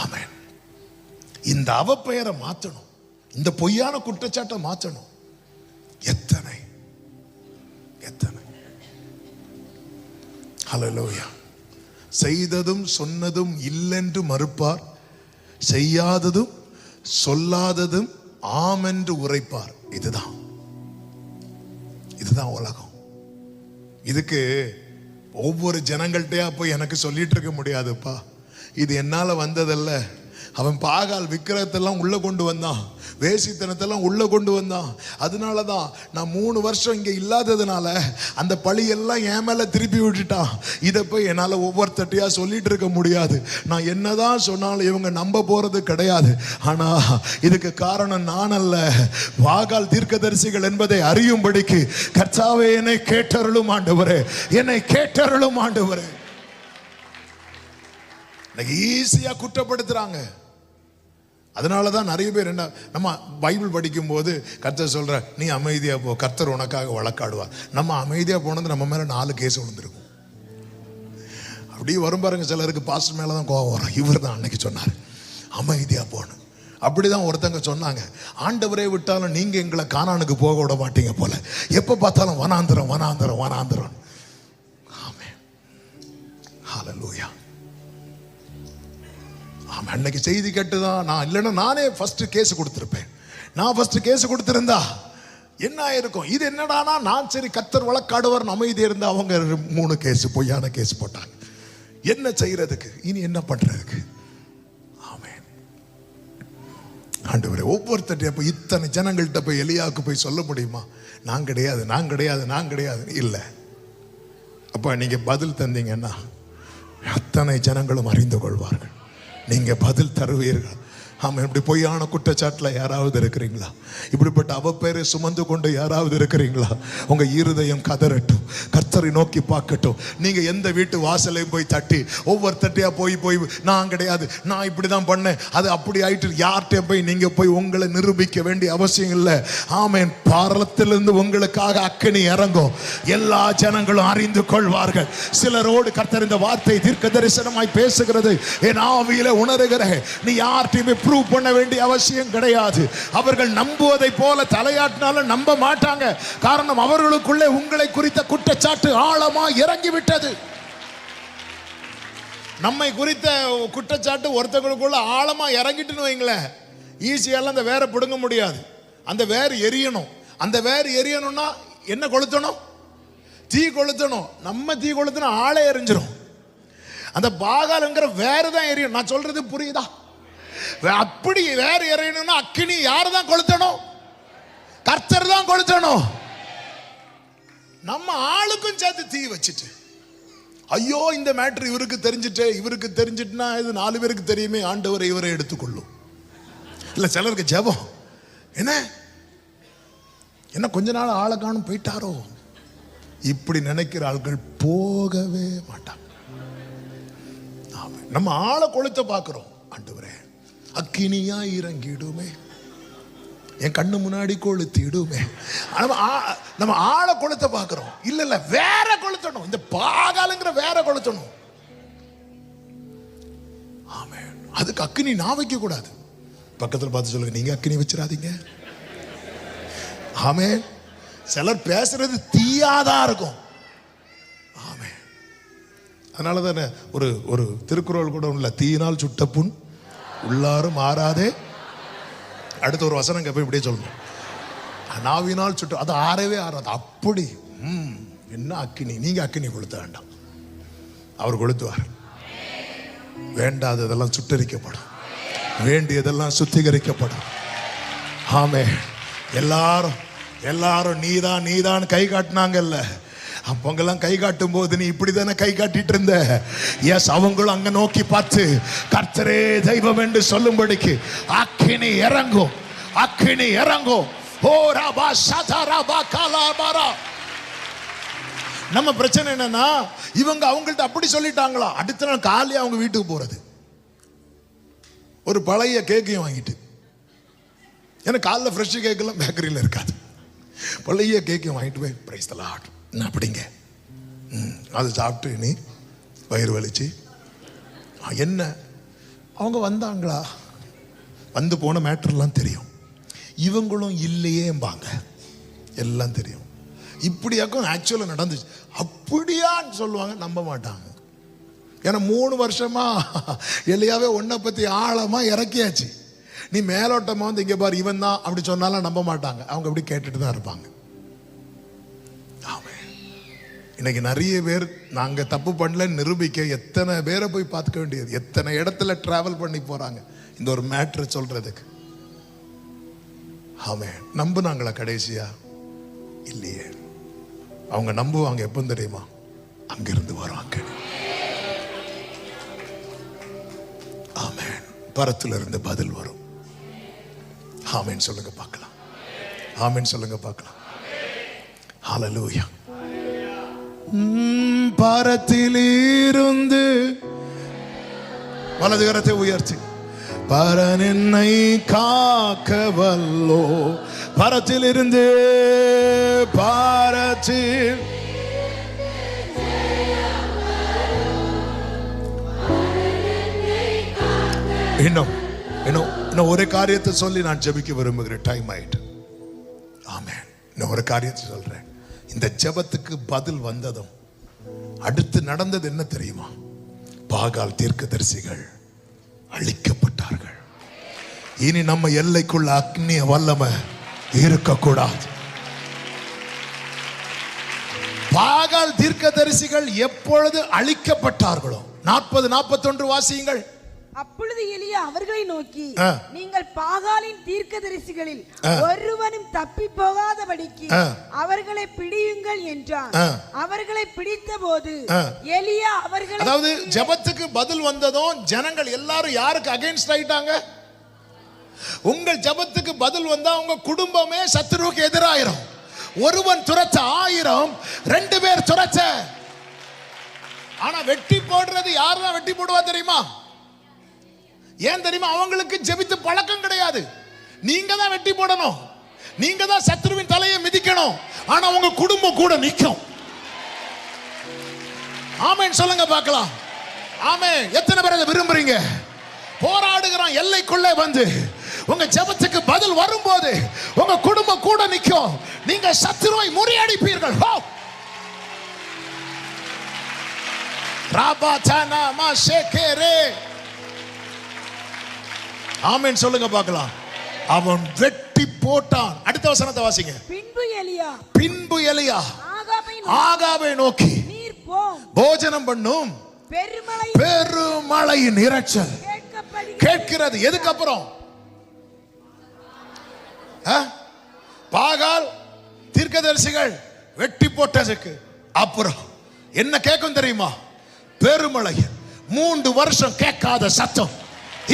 Speaker 2: ஆமென். இந்த அவப்பெயரை மாற்றணும், இந்த பொய்யான குற்றச்சாட்டை மாற்றணும். எத்தனை எத்தனை ஹல்லேலூயா. செய்ததும் சொன்னதும் இல்லென்று மறுப்பார், செய்யாததும் சொல்லாததும் ஆம் என்று உரைப்பார். இதுதான் உலகம். இதுக்கு ஒவ்வொரு ஜனங்கள்கிட்டயா போய் எனக்கு சொல்லிட்டு இருக்க முடியாதுப்பா, இது என்னால வந்ததல்ல. அவன் பாகால் விக்கிரகத்தெல்லாம் உள்ள கொண்டு வந்தான், வேசித்தனத்தெல்லாம் உள்ள கொண்டு வந்தான். அதனாலதான் நான் 3 வருஷம் இங்க இல்லாததுனால அந்த பழியெல்லாம் என் மேல திருப்பி விட்டுட்டான். இதை போய் என்னால ஒவ்வொருத்தட்டையா சொல்லிட்டு இருக்க முடியாது. நான் என்னதான் சொன்னாலும் இவங்க நம்ப போறது கிடையாது. ஆனா இதுக்கு காரணம் நான் அல்ல, பாகால் தீர்க்கதரிசிகள் என்பதை அறியும்படிக்கு கர்த்தாவே என்னை கேட்டருளும் ஆண்டவரே, என்னை கேட்டருளும் ஆண்டவரே. ஈஸியா குற்றப்படுத்துறாங்க. அதனாலதான் நிறைய பேர் என்ன, நம்ம பைபிள் படிக்கும் போது கர்த்தர் சொல்ற நீ அமைதியா போ, கர்த்தர் உனக்காக வழக்காடுவார். நம்ம அமைதியா போனது நம்ம மேல 4 கேஸ் விழுந்திருக்கும். அப்படியே வரும் பாருங்க, சிலருக்கு பாஸ்டர் மேலதான் கோபம் வரும். இவர் தான் அன்னைக்கு சொன்னார் அமைதியா போன. அப்படிதான் ஒருத்தங்க சொன்னாங்க, ஆண்டவரே விட்டாலும் நீங்க எங்களை கானானுக்கு போக விட மாட்டீங்க போல, எப்ப பார்த்தாலும் வனாந்திரம் வனாந்திரம் வனாந்திரம். ஆமென். ஹல்லேலூயா. அன்னைக்கு செய்தி கேட்டுதான் நான், இல்லைன்னா நானே ஃபர்ஸ்ட் கேஸ் கொடுத்திருப்பேன். நான் ஃபர்ஸ்ட் கேஸ் கொடுத்திருந்தா என்ன ஆயிருக்கும்? இது என்னடானா, நான் சரி கர்த்தர் வழக்காடுவார் அமைதி இருந்தா அவங்க 3 கேஸ் பொய்யான கேஸ் போட்டாங்க. என்ன செய்யறதுக்கு, இனி என்ன பண்றதுக்கு? ஆமென். ஆண்டவரே, ஒவ்வொருத்தட்டையா போய் இத்தனை ஜனங்கள்கிட்ட போய் எலியாவுக்கு போய் சொல்ல முடியுமா? நான் கிடையாது, நான் கிடையாது, நான் கிடையாது. இல்லை. அப்ப நீங்க பதில் தந்தீங்கன்னா அத்தனை ஜனங்களும் அறிந்து கொள்வார்கள். நீங்க பதில் தருவீர்கள். ஆமா. இப்படி பொய்யான குற்றச்சாட்டுல யாராவது இருக்கிறீங்களா? இப்படிப்பட்ட அவப்பேரை சுமந்து கொண்டு யாராவது இருக்கிறீங்களா? உங்க இருதயம் கதறட்டும், கர்த்தரை நோக்கி பார்க்கட்டும். நீங்க எந்த வீட்டு வாசலையும் போய் தட்டி ஒவ்வொருத்தட்டையா போய் நான் கிடையாது, நான் இப்படிதான் பண்ணேன், அது அப்படி ஆயிட்டு யார்கிட்ட போய் நீங்க போய் உங்களை நிரூபிக்க வேண்டிய அவசியம் இல்லை. ஆமென். பாரத்திலிருந்து உங்களுக்காக அக்கினி இறங்கும், எல்லா ஜனங்களும் அறிந்து கொள்வார்கள். சிலரோடு கர்த்தர் இந்த வார்த்தை தீர்க்க தரிசனமாய் பேசுகிறது என் ஆவியில உணர்கிறேன். நீ யார்கிட்டயுமே ப்ரூவ் பண்ண வேண்டிய அவசியம் கிடையாது. அவர்கள் நம்புவதை போல தலையாட்டினாலும் நம்ப மாட்டாங்க. காரணம், அவர்களுக்குள்ளே உங்களை குறித்த குற்றச்சாட்டு ஆழமா இறங்கிவிட்டது. நம்மை குறித்த குற்றச்சாட்டு ஒருத்தங்களுக்குள்ள ஆழமா இறங்கிட்டுன்னு வைங்களேன், ஈஸியால அந்த வேரை பிடுங்க முடியாது. அந்த வேர் எரியணும். அந்த வேர் எரியணும்னா என்ன கொளுத்தணும்? தீ கொளுத்தணும். நம்ம தீ கொளுத்தினா ஆளே எரிஞ்சிடும். அந்த பாகால்ங்கிற வேறு தான் எரியும். நான் சொல்றது புரியுதா? அப்படி வேற இறையணும்னா அக்கினி யாரு தான் கொளுத்தணும்? கர்த்தர் தான் கொளுத்தணும். நம்ம ஆளுக்கும் சேர்த்து தீ வச்சுட்டு, ஐயோ இந்த மேட்ரு இவருக்கு தெரிஞ்சிட்டுனா இது 4 பேருக்கு தெரியுமே, ஆண்டவரை இவரை எடுத்துக்கொள்ளும். இல்ல சிலருக்கு ஜெபம் என்ன கொஞ்ச நாள் ஆளை காணும் போயிட்டாரோ, இப்படி நினைக்கிற ஆட்கள் போகவே மாட்டாங்க. நம்ம ஆளை கொளுத்த பார்க்கிறோம். ஆண்டவரே அக்கினியா இறங்கிடுமே, என் கண்ணு முன்னாடி கொளுத்திடுமே. நம்ம ஆளை கொளுத்த பார்க்கிறோம். இல்ல வேற கொளுத்தணும், இந்த பாகாலுங்கிற வேற கொளுத்தணும். ஆமென். அதுக்கு அக்கினி நான் வைக்க கூடாது. பக்கத்துல பார்த்து சொல்லுங்க, நீங்க அக்கினி வச்சிடாதீங்க. ஆமென். சிலர் பேசுறது தீயாதான் இருக்கும். ஆமென். அதனால தானே ஒரு திருக்குறள் கூட உள்ள, தீயினால் சுட்ட புண் உள்ளாரும் ஆறாதே. அடுத்த ஒரு வசனம் போய் இப்படியே சொல்லணும், நாவினால் சுட்ட அது ஆறவே ஆறாது. அப்படி என்ன அக்கினி. நீங்க அக்கினி கொளுத்த வேண்டாம், அவர் கொளுத்துவார். வேண்டாததெல்லாம் சுட்டரிக்கப்படும், வேண்டியதெல்லாம் சுத்திகரிக்கப்படும். ஆமே. எல்லாரும் நீதான் கை காட்டினாங்கல்ல, அப்பங்கெல்லாம் கை காட்டும் போது நீ இப்படிதானே கை காட்டிட்டு இருந்த. எஸ், அவங்களும் அங்க நோக்கி பார்த்து கர்த்தரே தெய்வம் என்று சொல்லும்படிக்கு அக்கினி இறங்கும், அக்கினி இறங்கும். ஓ ரபா சதரபா கலாபரா. நம்ம பிரச்சனை என்னன்னா, இவங்க அவங்கள்ட்ட அப்படி சொல்லிட்டாங்களா, அடுத்த நாள் காலையே அவங்க வீட்டுக்கு போறது ஒரு பழைய கேக்கையும் வாங்கிட்டு. ஏன்னா காலைல ஃப்ரெஷ் கேக்கெல்லாம் பேக்கரியில் இருக்காது. பழைய கேக்கையும் வாங்கிட்டு போய் பிரைஸ் தி லார்ட் அப்படிங்க, அது சாப்பிட்டு நீ வயிறு வலிச்சு என்ன. அவங்க வந்தாங்களா, வந்து போன மேட்டர்லாம் தெரியும். இவங்களும் இல்லையேம்பாங்க, எல்லாம் தெரியும். இப்படியாக்கும் ஆக்சுவலாக நடந்துச்சு அப்படியான்னு சொல்லுவாங்க, நம்ப மாட்டாங்க. ஏன்னா 3 வருஷமா எலியாவே உன்னை பற்றி ஆழமாக இறக்கியாச்சு. நீ மேலோட்டமாக வந்து இங்கே பாரு இவன் தான் அப்படி சொன்னாலும் நம்ப மாட்டாங்க. அவங்க அப்படி கேட்டுட்டு தான் இருப்பாங்க. இன்னைக்கு நிறைய பேர் நாங்கள் தப்பு பண்ணல நிரூபிக்க எத்தனை பேரை போய் பார்த்துக்க வேண்டியது, எத்தனை இடத்துல டிராவல் பண்ணி போறாங்க இந்த ஒரு மேட்ரு சொல்றதுக்கு. ஆமென். நம்புனாங்களா கடைசியா? இல்லையே. அவங்க நம்புவாங்க எப்போ தெரியுமா? அங்கிருந்து வருவாங்க. ஆமென். பரத்துல இருந்து பதில் வரும். ஆமென் சொல்லுங்க பார்க்கலாம். ஆமென் சொல்லுங்க பார்க்கலாம். ஹல்லேலூயா. பரத்திலிருந்து வலது கரத்தை உயர்த்தி, பரன் என்னை காக்க வல்லோ. பரத்திலிருந்து பாரத்தில் இன்னும் ஒரு காரியத்தை சொல்லி நான் ஜெபிக்க விரும்புகிறேன். டைம் ஆயிட்டு. ஆமென். இன்னும் ஒரு காரியத்தை சொல்றேன். இந்த ஜெபத்துக்கு பதில் வந்ததும் அடுத்து நடந்தது என்ன தெரியுமா? பாகால் தீர்க்கதரிசிகள் அழிக்கப்பட்டார்கள். இனி நம்ம எல்லைக்குள்ள அக்னி வல்லமை இருக்கக்கூடாது. பாகால் தீர்க்கதரிசிகள் எப்பொழுது அழிக்கப்பட்டார்களோ, 40-41 வாசியுங்கள்.
Speaker 3: அப்பொழுது எலியா அவர்களை நோக்கி, நீங்கள் பாகாலின் தீர்க்கதரிசிகளில் ஒருவனும் தப்பி போகாதபடிக்கு அவர்களை பிடியுங்கள் என்றான். அவர்களை பிடித்த போது எலியா அவர்களை,
Speaker 2: அதாவது ஜெபத்துக்கு பதில் வந்ததும் ஜனங்கள் எல்லாரும் யாருக்கு அகைன்ஸ்ட் ஆயிட்டாங்க? உங்கள் ஜெபத்துக்கு பதில் வந்தா உங்க குடும்பமே சத்துருவுக்கு எதிராயிரும். ஒருவன் துரத்த 1000, 2 பேர் துரத்த. ஆனா வெட்டி போடுறது யாருதான் வெட்டி போடுவா தெரியுமா? ஏன் தெரியுமா? அவங்களுக்கு ஜெபித்து பழக்கம் கிடையாது. நீங்க தான் வெட்டி போடணும், நீங்க தான் சத்துருவின் தலையை மிதிக்கணும். ஆனா உங்க குடும்பம் கூட நிற்கும். ஆமென் சொல்லுங்க பார்க்கலாம். ஆமென். எத்தனை பேர் அதை விரும்புறீங்க? போராடுகிறோம். எல்லைக்குள்ளே வந்து உங்க ஜெபத்துக்கு பதில் வரும்போது உங்க குடும்பம் கூட நிற்கும். நீங்க சத்துருவை முறியடிப்பீர்கள். ராபாதானா மாஷேகரே. ஆமென் சொல்லுங்க பார்க்கலாம். அவன் வெட்டி போட்டான். அடுத்த வசனத்தை வாசிங்க. பின்பு எலியா ஆகாபை நோக்கி, நீர் போம், போஜனம் பண்ணும், பெருமழையின் இரைச்சல் கேட்கிறது. எதுக்கு அப்புறம்? பாகால் தீர்க்கதரிசிகள் வெட்டி போட்டதுக்கு அப்புறம் என்ன கேட்கும் தெரியுமா? பெருமழை. 3 வருஷம் கேட்காத சத்தம்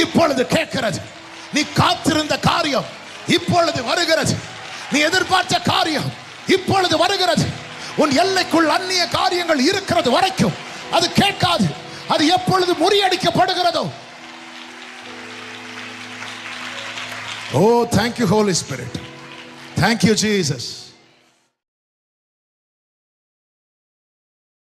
Speaker 2: இப்பொழுது கேட்கிறது. நீ காத்திருந்த காரியம் இப்பொழுது வருகிறது. நீ எதிர்பார்த்த காரியம் இப்பொழுது வருகிறது. உன் எல்லைக்குள் அந்நிய காரியங்கள் இருக்கிறது வரைக்கும் அது கேட்காது. அது எப்பொழுது முறியடிக்கப்படுகிறதோ. ஓ, thank you Holy Spirit, thank you Jesus.